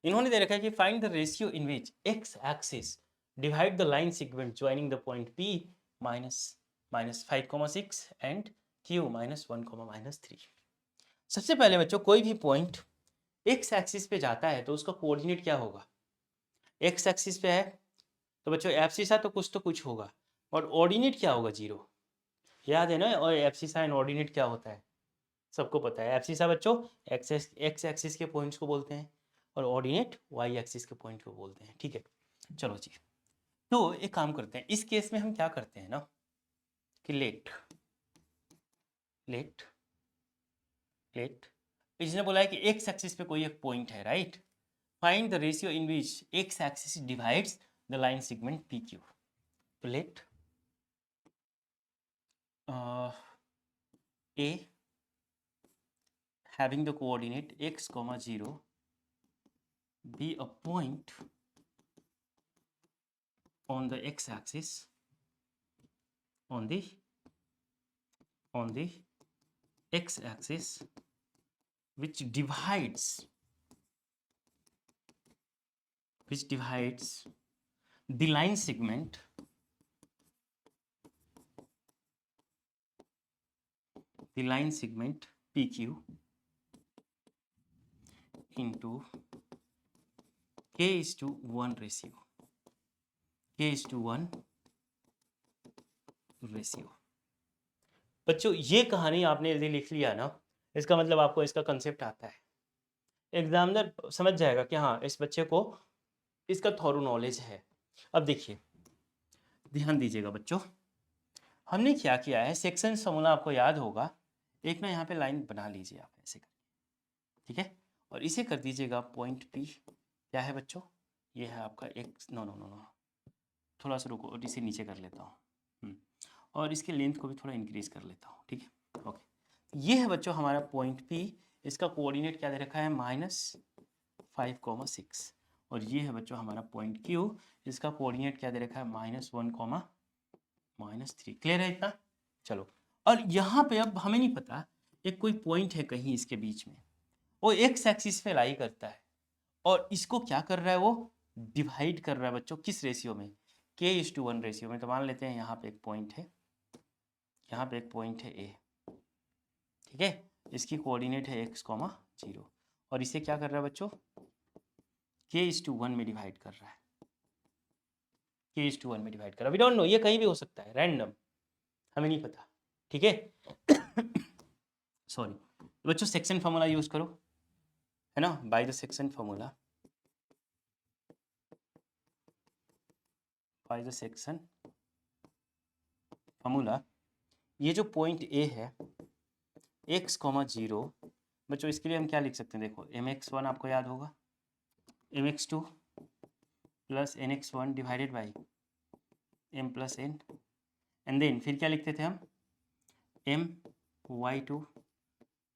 इन्होंने दे रखा है कि find the ratio in which X axis divide the line segment joining the point P -5,6 and Q -1,-3। सबसे पहले बच्चों कोई भी पॉइंट एक्स एक्सिस पे जाता है तो उसका कोऑर्डिनेट क्या होगा, एक्स एक्सिस पे है तो बच्चों एब्सिसा तो कुछ होगा, और ऑर्डिनेट क्या होगा 0, याद है ना। और एब्सिसा एंड ऑर्डिनेट क्या होता है सबको पता है। एब्सिसा बच्चों एक्स एक्सिस के पॉइंट्स को बोलते हैं और ऑर्डिनेट वाई एक्सिस के पॉइंट को बोलते हैं। ठीक है, चलो जी, तो एक काम करते हैं, इस केस में हम क्या करते हैं ना कि लेट इसने बोला है कि एक्स एक्सिस पे कोई एक पॉइंट है, right. Find the ratio in which X axis divides the line segment P Q. तो let A having the coordinate x, 0 be a point on the x-axis on the x-axis which divides the line segment PQ into k:1 ratio. k:1 ratio. बच्चों ये कहानी आपने यदि लिख लिया ना, इसका मतलब आपको इसका कंसेप्ट आता है। एग्जामिनर समझ जाएगा कि हाँ इस बच्चे को इसका थॉरो नॉलेज है। अब देखिए ध्यान दीजिएगा बच्चों, हमने क्या किया है, सेक्शन फॉर्मूला आपको याद होगा। एक ना यहाँ पे लाइन बना लीजिए आप ऐसे करके, ठीक है, और इसे कर दीजिएगा पॉइंट P। क्या है बच्चों, ये है आपका x। नो, थोड़ा सा रुको, इसे नीचे कर लेता हूँ और इसके लेंथ को भी थोड़ा इंक्रीज कर लेता हूँ, ठीक है, ओके। ये है बच्चों हमारा पॉइंट P, इसका कोऑर्डिनेट क्या दे रखा है -5,6, और ये है बच्चों हमारा पॉइंट Q, इसका कोऑर्डिनेट क्या दे रखा है -1,-3। क्लियर है इतना? चलो, और यहाँ पे अब हमें नहीं पता एक कोई पॉइंट है कहीं इसके बीच में, वो एक्स एक्सिस पे लाई करता है और इसको क्या कर रहा है, वो डिवाइड कर रहा है बच्चों किस रेशियो में, k:1 रेशियो में। तो मान लेते हैं यहाँ पे एक पॉइंट है, यहाँ पे एक पॉइंट है A, ठीक है, इसकी कोऑर्डिनेट है x, 0, और इसे क्या कर रहा है बच्चों, k:1 में डिवाइड कर रहा है, k:1 में डिवाइड कर रहा है। वी डोंट नो, ये कहीं भी हो सकता है, रैंडम, हमें नहीं पता, ठीक है। सॉरी बच्चों, सेक्शन फार्मूला यूज करो, है ना, बाय द सेक्शन फार्मूला, ये जो पॉइंट A है x, 0, बच्चों इसके लिए हम क्या लिख सकते हैं, देखो mx1 आपको याद होगा, mx2 plus nx1 divided by m plus n, and then फिर क्या लिखते थे हम, my2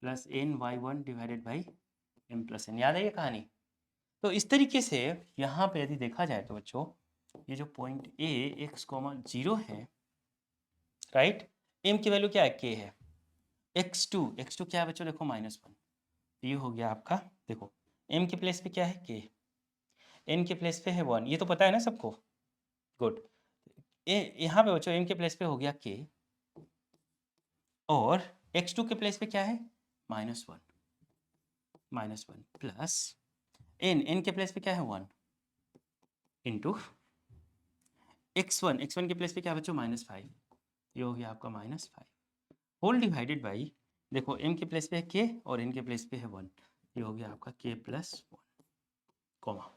plus ny1 divided by m plus n। याद है ये कहानी? तो इस तरीके से यहाँ पे यदि देखा जाए तो बच्चों, ये जो पॉइंट A x, 0 है, राइट, m की वैल्यू क्या है, k है, x2 क्या है बच्चों, देखो -1, ये हो गया आपका, देखो m के प्लेस पे क्या है k, n के प्लेस पे है 1, ये तो पता है ना सबको, गुड। यहाँ पे बच्चों m के प्लेस पे हो गया k, और x2 के प्लेस पे क्या है, -1 प्लस n के प्लेस पे क्या है 1 इंटू x1 के प्लेस पे क्या है बच्चों, -5, ये हो गया आपका -5 होल डिवाइडेड बाई, देखो m के प्लेस पे है k और n के प्लेस पे है 1, ये हो गया आपका k+1, कॉमा,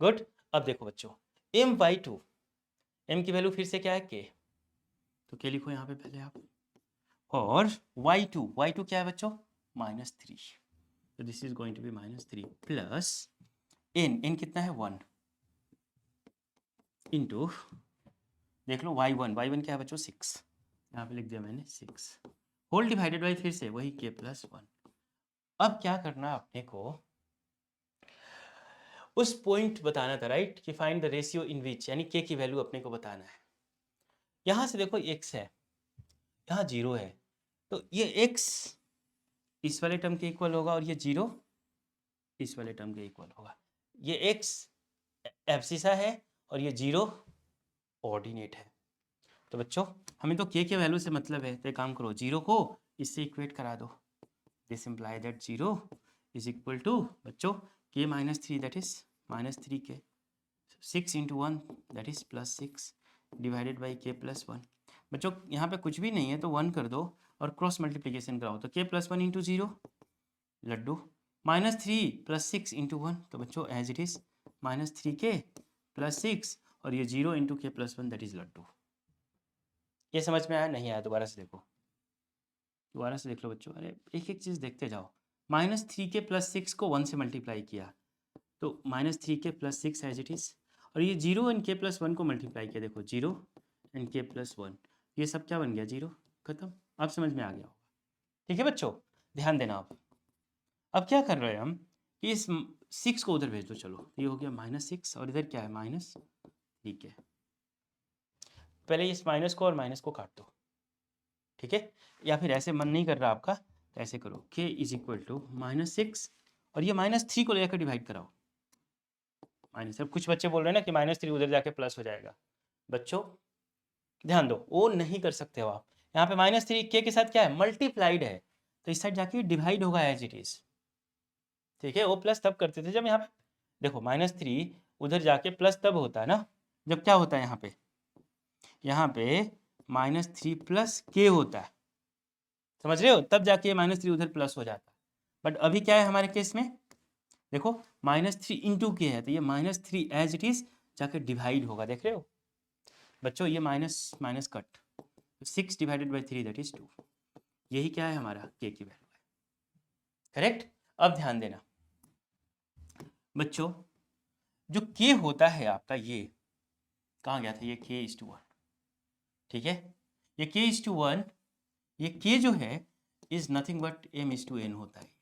गुड। अब देखो बच्चों m/2, m की वैल्यू फिर से क्या है, k, तो k लिखो यहाँ पे पहले आप, और y2 क्या है बच्चों, -3, तो this is going to be -3 plus n कितना है 1 इंटू, देख लो y1 क्या है बच्चों 6, यहाँ पे लिख दिया मैंने 6, होल डिवाइडेड बाई फिर से वही k+1। अब क्या करना आपने को, उस पॉइंट बताना था, राइट, कि फाइंड द रेशियो इन विच, यानी k की वैल्यू अपने को बताना है। यहाँ से देखो x है, यहाँ 0 है, तो ये x इस वाले टर्म के इक्वल होगा और ये 0 इस वाले टर्म के इक्वल होगा। ये x एब्सिसा है और ये 0 ऑर्डिनेट है। तो बच्चों हमें तो k के वैल्यू से मतलब है, तो एक काम करो, 0 को इससे इक्वेट करा दो, this imply that 0 is equal to बच्चों k-3, that is -3k, 6 into 1 that is +6 divided by k+1। बच्चों यहाँ पे कुछ भी नहीं है तो 1 कर दो और क्रॉस मल्टीप्लिकेशन कराओ, तो k+1 इंटू 0 लड्डू, -3 + 6 इंटू 1, तो बच्चों एज इट इज -3k + 6 और ये 0 into k+1 that is Laddu. ये समझ में आया, नहीं आया दोबारा से देखो, दोबारा से देख लो बच्चों, अरे एक एक चीज़ देखते जाओ। -3k + 6 को 1 से मल्टीप्लाई किया तो -3k + 6 एज इट इज़, और ये 0 एंड k+1 को मल्टीप्लाई किया, देखो 0 एंड k+1, ये सब क्या बन गया 0, खत्म। अब समझ में आ गया होगा, ठीक है बच्चों, ध्यान देना आप। अब क्या कर रहे हैं हम कि इस 6 को उधर भेज दो, चलो ये हो गया -6 और इधर क्या है माइनस, ठीक है। पहले इस माइनस को और माइनस को काट दो, ठीक है। या फिर ऐसे मन नहीं कर रहा आपका तो ऐसे करो, k इज इक्वल टू -6 और ये -3 को लेकर डिवाइड कराओ माइनस। अब कुछ बच्चे बोल रहे हैं ना कि -3 उधर जाके प्लस हो जाएगा। बच्चों ध्यान दो, वो नहीं कर सकते हो आप। यहाँ पे -3 k के साथ क्या है मल्टीप्लाइड है, तो इस साइड जाके डिवाइड होगा एज इट इज, ठीक है। वो प्लस तब करते थे जब यहाँ पे देखो -3 उधर जाके प्लस तब होता है ना जब क्या होता है यहाँ पे -3 प्लस k होता है, समझ रहे हो, तब जाके -3 उधर प्लस हो जाता है। बट अभी क्या है हमारे केस में, देखो -3 इंटू के है, तो ये -3 एज इट इज जाके डिवाइड होगा, देख रहे हो बच्चों, ये minus minus cut, 6 divided by 3 that is 2, यही क्या है हमारा k की वैल्यू है, करेक्ट। अब ध्यान देना बच्चों, जो k होता है आपका, ये कहाँ गया था, ये k:1, ठीक है। ये k:1, ये k जो है इज नथिंग बट m:n होता है।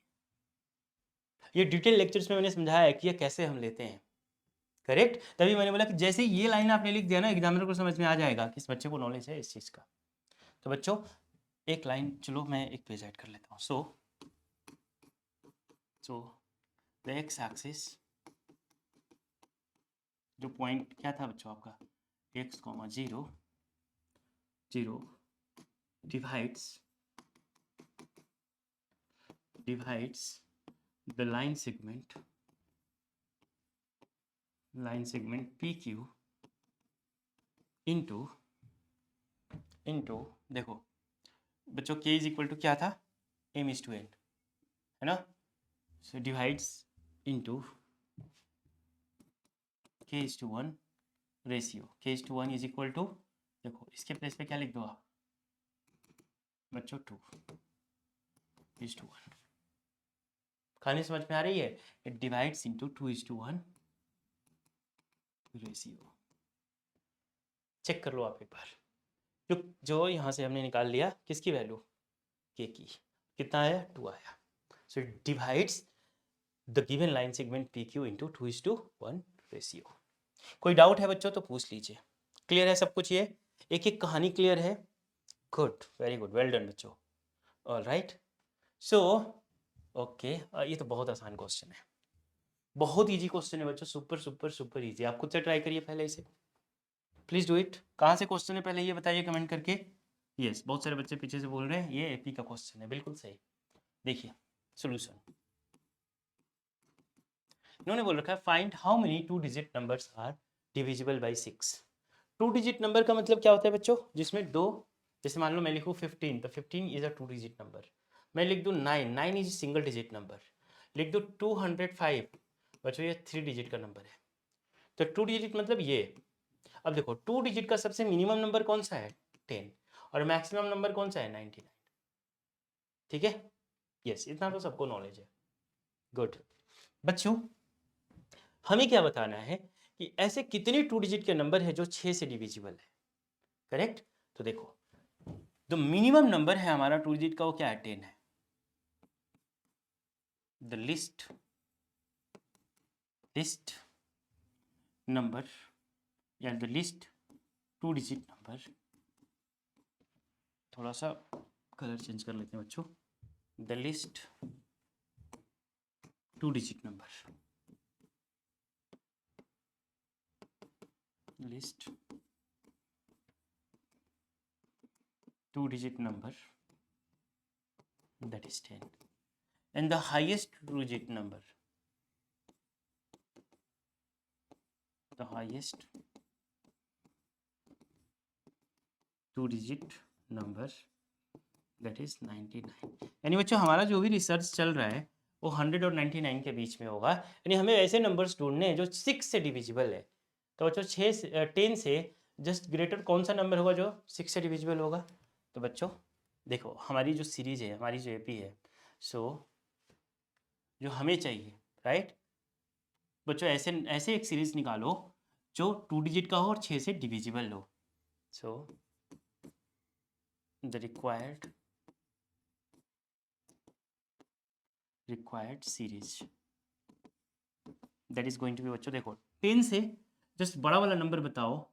ये डिटेल लेक्चर्स में मैंने समझाया है कि ये कैसे हम लेते हैं, करेक्ट। तभी मैंने बोला कि जैसे ये लाइन आपने लिख दिया ना, एग्जामिनर को समझ में आ जाएगा कि इस बच्चे को नॉलेज है इस चीज़ का। तो बच्चों एक लाइन, चलो मैं एक पेज ऐड कर लेता हूँ। सो द एक्स एक्सिस, जो पॉइंट क्या था बच्चों आपका x, 0 0 divides the line segment PQ into देखो बच्चों k इज इक्वल टू क्या था m:n, है ना। So divides into k:1 ratio, k:1 is equal to, देखो इसके प्लेस पे क्या लिख दो आप बच्चों 2:1। कहानी समझ में आ रही है, it divides into 2:1 ratio. Check कर लो आप एक बार, जो यहाँ से हमने निकाल लिया किसकी वैल्यू k की, कितना आया 2 आया। So it divides the given line segment PQ into 2:1 ratio. कोई डाउट है बच्चों तो पूछ लीजिए, क्लियर है सब कुछ, ये एक एक कहानी क्लियर है, good, very good, well done बच्चों, ऑल राइट। सो ओके, ये तो बहुत आसान क्वेश्चन है, बहुत इजी क्वेश्चन है बच्चों, सुपर सुपर सुपर इजी। आप खुद से ट्राई करिए पहले इसे, प्लीज डू इट। कहाँ से क्वेश्चन है पहले ये बताइए कमेंट करके। यस, बहुत सारे बच्चे पीछे से बोल रहे हैं ये एपी का क्वेश्चन है, बिल्कुल सही। देखिए सोल्यूशन, इन्होंने बोल रखा है find how many 2 digit numbers are divisible by 6। 2 digit number का मतलब क्या होता है बच्चों, जिसमें दो, जैसे मान लो मैं लिखूँ 15, तो 15 इज अ 2 डिजिट नंबर। मैं लिख दूँ 9, 9 इज सिंगल डिजिट नंबर। लिख दूँ 205, बच्चों ये 3 डिजिट का नंबर है। तो 2 डिजिट मतलब ये। अब देखो 2 डिजिट का सबसे मिनिमम नंबर कौन सा है 10, और मैक्सिमम नंबर कौन सा है 99, ठीक है। यस, इतना तो सबको नॉलेज है, गुड। बच्चों हमें क्या बताना है कि ऐसे कितने 2 डिजिट के नंबर है जो 6 से डिविजिबल है, करेक्ट। तो देखो जो मिनिमम नंबर है हमारा 2 डिजिट का वो क्या है 10 है। द लिस्ट नंबर या द लिस्ट 2 डिजिट नंबर, थोड़ा सा कलर चेंज कर लेते हैं बच्चों, the list 2 digit number, list 2 digit number that is 10, and the highest 2 digit number, the highest 2 digit number that is 99। यानी बच्चों हमारा जो भी रिसर्च चल रहा है वो 100 और 99 के बीच में होगा, यानी हमें ऐसे नंबर्स ढूंढने हैं जो 6 से डिविजिबल है। तो बच्चों 10 से जस्ट ग्रेटर कौन सा नंबर होगा जो 6 से डिविजिबल होगा। तो बच्चों देखो हमारी जो सीरीज है, हमारी जो एपी है, सो जो हमें चाहिए, राइट बच्चों, ऐसे ऐसे एक सीरीज निकालो जो 2 डिजिट का हो और 6 से डिविजिबल हो। So the required required series that is going to be बच्चों, देखो 10 से जस्ट बड़ा वाला नंबर बताओ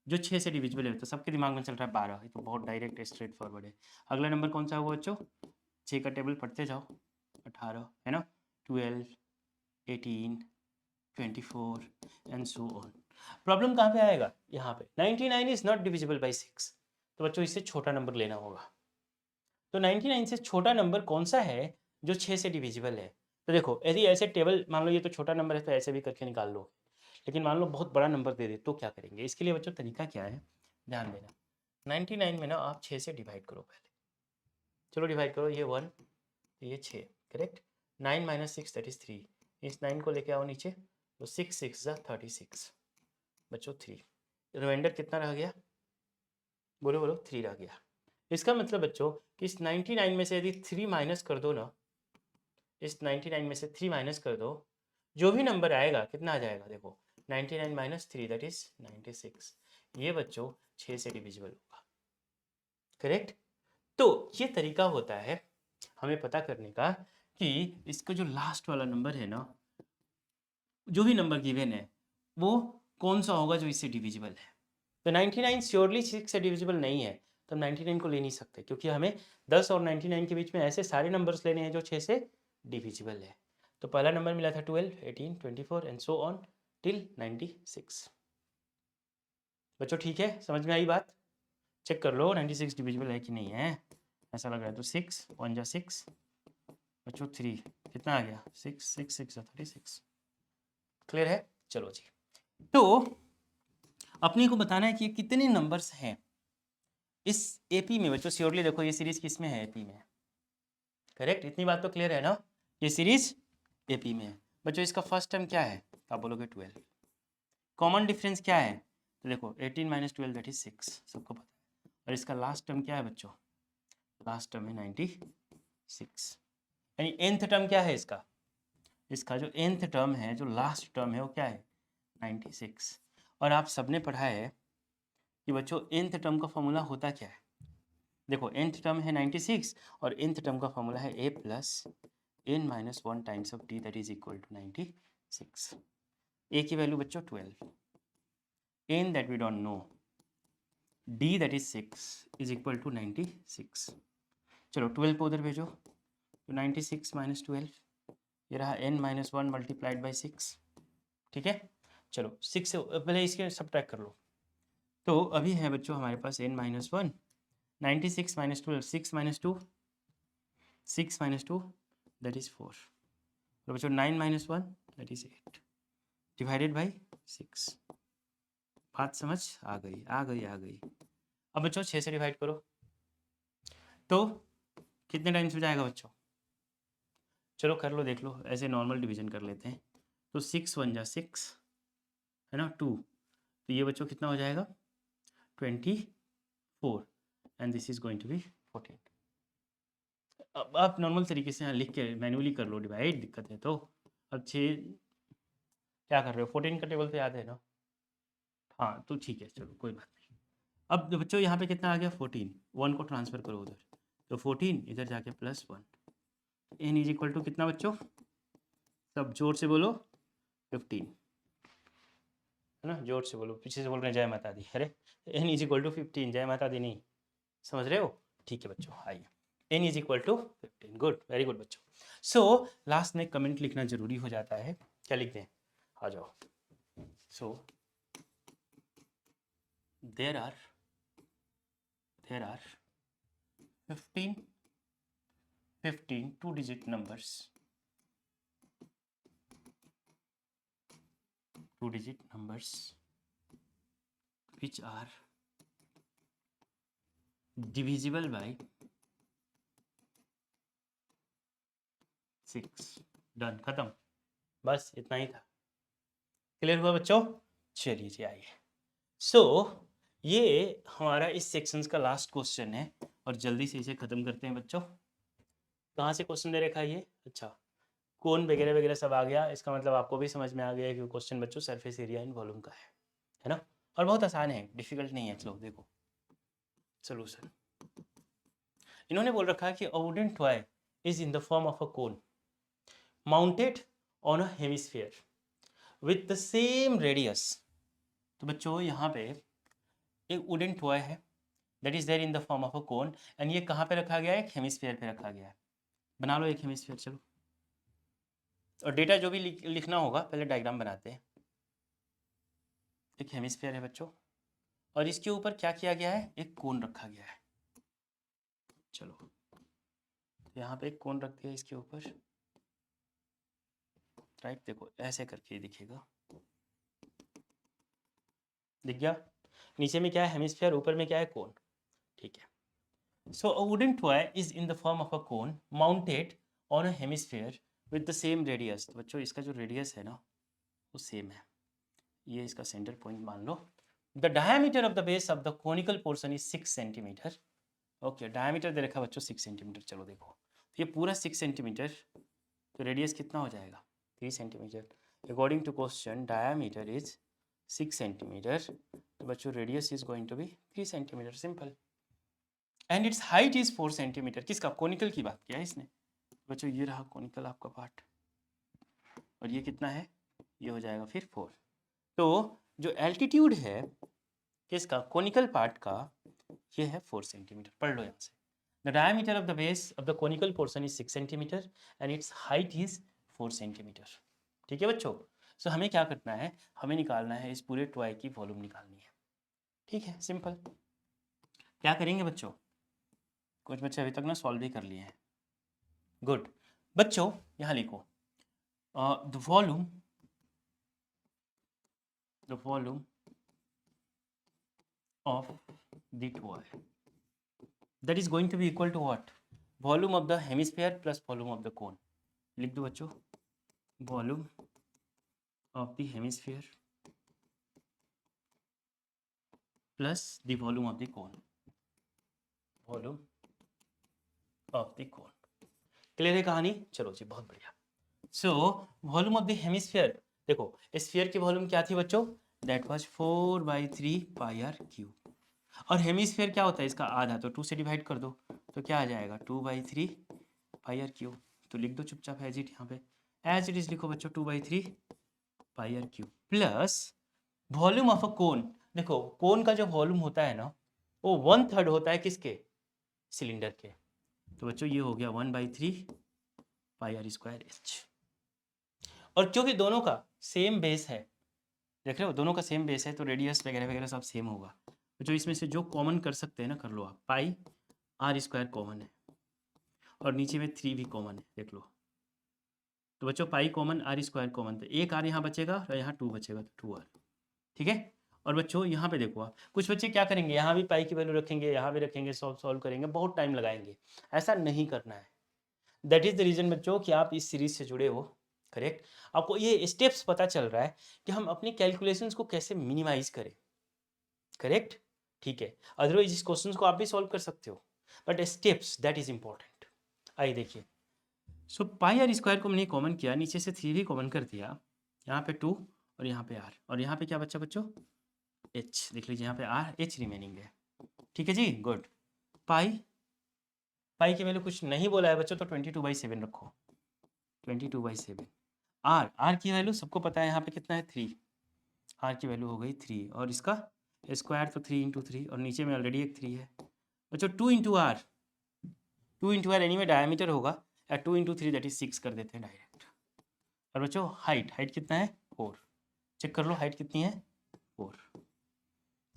जो 6 से डिविजिबल है। तो सबके दिमाग में चल रहा है 12, ये तो बहुत डायरेक्ट स्ट्रेट फॉरवर्ड है। अगला नंबर कौन सा होगा बच्चों? 6 का टेबल पढ़ते जाओ, 18 है ना, 12, 18, 24 एंड सो ऑन। प्रॉब्लम कहाँ पे आएगा? यहाँ पे 99 इज नॉट डिविजिबल बाई 6, तो बच्चों इससे छोटा नंबर लेना होगा। तो 99 से छोटा नंबर कौन सा है जो 6 से डिविजिबल है? तो देखो यदि ऐसे टेबल मान लो ये तो छोटा नंबर है तो ऐसे भी करके निकाल लो, लेकिन मान लो बहुत बड़ा नंबर दे दे तो क्या करेंगे? इसके लिए बच्चों तरीका क्या है, ध्यान देना। 99 में ना आप 6 से डिवाइड करो पहले, चलो डिवाइड करो, ये 1 ये 6, करेक्ट। 9 माइनस 6 दैट इज 3, इस 9 को लेके आओ नीचे, तो 6 6 जा 36 बच्चों 3, रिमाइंडर कितना रह गया? बोलो बोलो, 3 रह गया। इसका मतलब बच्चों कि इस 99 में से यदि 3 माइनस कर दो ना, इस 99 में से 3 माइनस कर दो, जो भी नंबर आएगा कितना आ जाएगा? देखो 99 माइनस 3 दैट इज 96, ये बच्चों 6 से डिविजिबल होगा, करेक्ट। तो ये तरीका होता है हमें पता करने का कि इसका जो लास्ट वाला नंबर है ना, जो भी नंबर गिवन है वो कौन सा होगा जो इससे डिविजिबल है। तो 99 श्योरली 6 से डिविजिबल नहीं है, तो हम 99 को ले नहीं सकते, क्योंकि हमें 10 और 99 के बीच में ऐसे सारे नंबर्स लेने हैं जो 6 से डिविजिबल है। तो पहला नंबर मिला था 12, 18, 24 एंड सो ऑन टिल 96। बच्चों ठीक है, समझ में आई बात? चेक कर लो 96 डिविजिबल है कि नहीं है, ऐसा लग रहा है तो 6 1 जा 6 बच्चों 3 कितना आ गया? 6 6 6 36। क्लियर है? चलो जी, तो अपने को बताना है कि कितने नंबर्स हैं इस एपी में बच्चों। श्योरली देखो ये सीरीज किस में है? एपी में, करेक्ट। इतनी बात तो क्लियर है ना, ये सीरीज एपी में है बच्चों। इसका फर्स्ट टर्म क्या है? आप बोलोगे 12। कॉमन डिफरेंस क्या है? तो देखो 18 माइनस 12 दैट इज 6, सबको पता है। और इसका लास्ट टर्म क्या है बच्चों? लास्ट टर्म है 96, यानी nth टर्म क्या है इसका? इसका जो nth टर्म है, जो लास्ट टर्म है वो क्या है? 96। और आप सबने पढ़ा है कि बच्चों nth टर्म का फॉर्मूला होता क्या है? देखो nth टर्म है 96 और nth टर्म का फॉर्मूला है a plus n minus 1 times of d that is equal to 96। a की वैल्यू बच्चों 12, n that we don't know, d that is 6 is equal to 96। चलो 12 को उधर भेजो, तो 96 माइनस 12, ये रहा n माइनस 1 मल्टीप्लाइड बाई 6, ठीक है। चलो 6 से पहले इसके सब्ट्रैक्ट कर लो, तो अभी है बच्चों हमारे पास n minus 1, 96 minus 12, 6 minus 2, 6 minus 2 that is 4, तो बच्चों 9 minus 1 that is 8 divided by 6। बात समझ आ गई? आ गई आ गई। अब बच्चों 6 से डिवाइड करो, तो कितने टाइम्स हो जाएगा बच्चों? चलो कर लो, देख लो, ऐसे नॉर्मल डिवीजन कर लेते हैं। तो 6 1 जा 6 है ना, 2, तो ये बच्चों कितना हो जाएगा? 24 and this is going to be 14। अब आप नॉर्मल तरीके से यहाँ लिख के मैन्युअली कर लो डिवाइड, दिक्कत है तो। अब 6 क्या कर रहे हो? 14 का टेबल तो याद है ना? हाँ तो ठीक है, चलो कोई बात नहीं। अब बच्चों यहाँ पे कितना आ गया? 14, 1 को ट्रांसफर करो उधर, तो 14 इधर जाके plus 1, n is equal to कितना बच्चों? सब जोर से बोलो, 15 है ना, जोर से बोलो। पीछे से बोल रहे हैं जय माता दी, अरे n इज इक्वल टू 15, जय माता दी नहीं, समझ रहे हो? ठीक है बच्चों, आइए n is equal to 15, good, very good बच्चों। सो लास्ट में कमेंट लिखना जरूरी हो जाता है, क्या लिखते हैं? आ जाओ। So there are 15 two-digit numbers, which are divisible by 6। Done, खत्म, बस इतना ही था। क्लियर हुआ बच्चों? चलिए जी आइए। सो ये हमारा इस सेक्शंस का लास्ट क्वेश्चन है और जल्दी से इसे खत्म करते हैं बच्चों। कहाँ से क्वेश्चन दे रखा है ये? अच्छा, कोन वगैरह वगैरह सब आ गया, इसका मतलब आपको भी समझ में आ गया कि क्वेश्चन बच्चों सरफेस एरिया इन वॉल्यूम का है ना, और बहुत आसान है, डिफिकल्ट नहीं है। चलो देखो सोल्यूशन। इन्होंने बोल रखा है कि a wooden toy is in the form of a cone, mounted on a hemisphere with the same radius. तो बच्चों यहाँ पे एक वुडन टॉय है that is there in the form of a cone, and ये कहाँ पे रखा गया है? एक हेमिस्फीयर पे रखा गया है। बना लो एक हेमिस्फीयर, चलो। और डेटा जो भी लिखना होगा पहले डायग्राम बनाते हैं। एक हेमिस्फीयर है बच्चों, और इसके ऊपर क्या किया गया है? एक कोन रखा गया है। चलो, तो यहाँ पे एक कोन रख दिया इसके ऊपर, राइट। देखो ऐसे करके ही दिखेगा, दिख गया? नीचे में क्या है? हेमिस्फीयर, ऊपर में क्या है? कोन, ठीक है। So a wooden toy is in the form of a cone mounted on a hemisphere with the same radius. तो बच्चों इसका जो रेडियस है ना वो सेम है, ये इसका सेंटर पॉइंट मान लो। The diameter of the base of the conical portion is 6 centimetre. Okay, diameter दे रखा बच्चों 6 सेंटीमीटर। चलो देखो, ये पूरा 6 सेंटीमीटर, तो रेडियस कितना हो जाएगा? 3 centimetre. According to question diameter is 6 centimetre, तो बच्चों radius is going to be 3 centimetre, simple. And its height is 4 centimetre. किसका? कोनिकल की बात किया है इसने। बच्चों ये रहा कोनिकल आपका पार्ट, और ये कितना है? ये हो जाएगा फिर 4। तो जो एल्टीट्यूड है किसका? कोनिकल पार्ट का, ये है 4 सेंटीमीटर। पढ़ लो यहाँ से। The diameter of the base of the conical portion is 6 centimetre and its height is 4 centimetre. ठीक है बच्चों? सो हमें क्या करना है? हमें निकालना है इस पूरे टॉय की वॉल्यूम निकालनी है। ठीक है, सिंपल। क्या करेंगे बच्चों? कुछ बच्चे अभी तक ना सॉल्व भी कर लिए हैं। गुड बच्चों, यहाँ लिखो the volume of the toy that is going to be equal to what? Volume of the hemisphere plus volume of the cone. लिख दो बच्चों, volume of the hemisphere plus the volume of the cone. Volume of the cone. Clear है कहानी? चलो जी, बहुत बढ़िया। So volume of the hemisphere, देखो स्फीयर की वॉल्यूम क्या थी बच्चों? That was 4/3 pi r cube. और हेमिस्फीयर क्या होता है? इसका आधा, तो 2 से डिवाइड कर दो तो क्या आ जाएगा? 2/3 पाई आर क्यूब। तो लिख दो चुपचाप एज इट, यहाँ पे एज इट इज लिखो बच्चों, 2/3 pi r cube plus volume of a cone. देखो कोन का जो वॉल्यूम होता है ना वो 1/3 होता है किसके? सिलेंडर के। तो बच्चों ये हो गया 1/3 पाई आर स्क्वायर एच। और क्योंकि दोनों का सेम बेस है, देख रहे हो दोनों का सेम बेस है, तो रेडियस वगैरह वगैरह सब सेम होगा। जो इसमें से जो कॉमन कर सकते हैं ना कर लो आप। पाई आर स्क्वायर कॉमन है और नीचे में 3 भी कॉमन है, देख लो। तो बच्चों pi common, r square common, तो एक आर यहाँ बचेगा और यहाँ 2 बचेगा, तो 2r। ठीक है। और बच्चों यहाँ पे देखो आप, कुछ बच्चे क्या करेंगे? यहाँ भी पाई की वैल्यू रखेंगे, यहाँ भी रखेंगे, सॉल्व करेंगे, बहुत टाइम लगाएंगे। ऐसा नहीं करना है। दैट इज द रीजन बच्चों कि आप इस सीरीज से जुड़े हो। करेक्ट। आपको ये स्टेप्स पता चल रहा है कि हम अपनी कैलकुलेशंस को कैसे मिनिमाइज करें। करेक्ट, ठीक है। अदरवाइज इस क्वेश्चन को आप भी सॉल्व कर सकते हो, but steps that is important. आइए देखिए, सो पाई आर स्क्वायर को मैंने कॉमन किया, नीचे से 3 भी कॉमन कर दिया, यहाँ पे 2 और यहाँ पे r, और यहाँ पे क्या बच्चा बच्चों? h। देख लीजिए यहाँ पे r h रिमेनिंग है। ठीक है जी, गुड। पाई की वैल्यू कुछ नहीं बोला है बच्चों, तो 22/7 रखो, 22/7। r की वैल्यू सबको पता है, यहाँ पे कितना है? 3। r की वैल्यू हो गई 3, और इसका स्क्वायर तो 3 × 3, और नीचे में ऑलरेडी एक 3 है बच्चों। 2 × r एनी में डायमीटर होगा, या 2 × 3 दैट इज 6 कर देते हैं डायरेक्ट। और बच्चों हाइट कितना है? 4। चेक कर लो हाइट कितनी है? 4।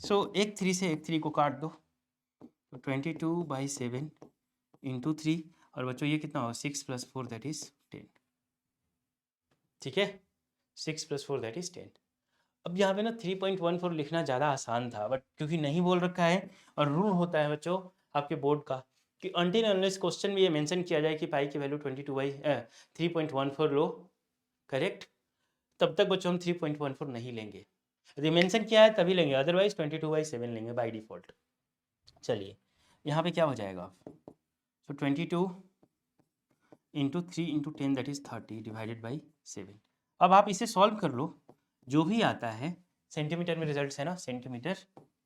सो एक 3 से एक 3 को काट दो, तो 22/7 × 3, और बच्चों ये कितना होगा? 6 + 4 दैट इज 10। ठीक है, 6 + 4 दैट इज 10। अब यहाँ पे ना 3.14 लिखना ज़्यादा आसान था, बट क्योंकि नहीं बोल रखा है, और रूल होता है बच्चों आपके बोर्ड का कि अनटिल अनलेस क्वेश्चन में ये मेंशन किया जाए कि पाई की वैल्यू 3.14 लो, करेक्ट, तब तक बच्चों हम 3.14 नहीं लेंगे। यदि मेंशन किया है तभी लेंगे, अदरवाइज 22/7 लेंगे बाय डिफॉल्ट। चलिए यहाँ पे क्या हो जाएगा? सो 22 × 3 × 10 दैट इज 30 डिवाइडेड बाई 7। अब आप इसे सॉल्व कर लो, जो भी आता है सेंटीमीटर में रिजल्ट है ना, सेंटीमीटर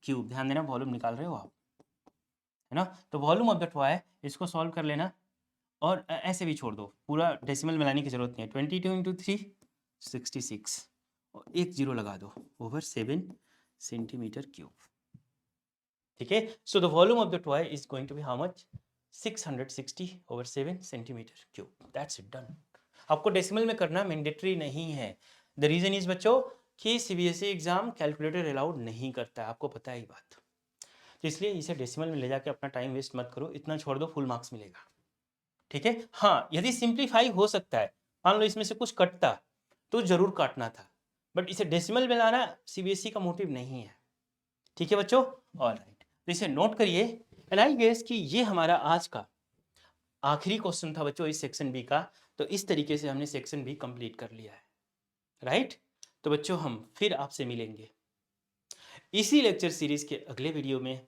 क्यूब। ध्यान देना वॉल्यूम निकाल रहे हो आप, है ना। तो वॉल्यूम ऑफ द टॉय इसको सॉल्व कर लेना, और ऐसे भी छोड़ दो, पूरा डेसिमल मिलाने की जरूरत नहीं है। 22 इंटू 3 66 और एक जीरो लगा दो ओवर 7 सेंटीमीटर क्यूब। ठीक है, so the volume of the toy is going to be how much, 660 over 7 centimetre cube. That's it, done. आपको डेसिमल में करना मैंडेटरी नहीं है। द रीजन इज बच्चों कि सीबीएसई एग्जाम कैलकुलेटर अलाउड नहीं करता है, आपको पता है ये बात। तो इसलिए इसे डेसिमल में ले जाके अपना टाइम वेस्ट मत करो, इतना छोड़ दो, फुल मार्क्स मिलेगा। ठीक है, हाँ यदि सिंप्लीफाई हो सकता है, मान लो इसमें से कुछ कटता तो जरूर काटना था, बट इसे डेसिमल में लाना सीबीएसई का मोटिव नहीं है। ठीक है बच्चों, ऑलराइट, तो इसे नोट करिए। एंड आई गेस कि ये हमारा आज का आखिरी क्वेश्चन था बच्चों इस सेक्शन बी का। तो इस तरीके से हमने सेक्शन बी कंप्लीट कर लिया है, राइट। तो बच्चों हम फिर आपसे मिलेंगे इसी लेक्चर सीरीज के अगले वीडियो में।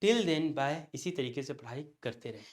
टिल देन बाय, इसी तरीके से पढ़ाई करते रहें।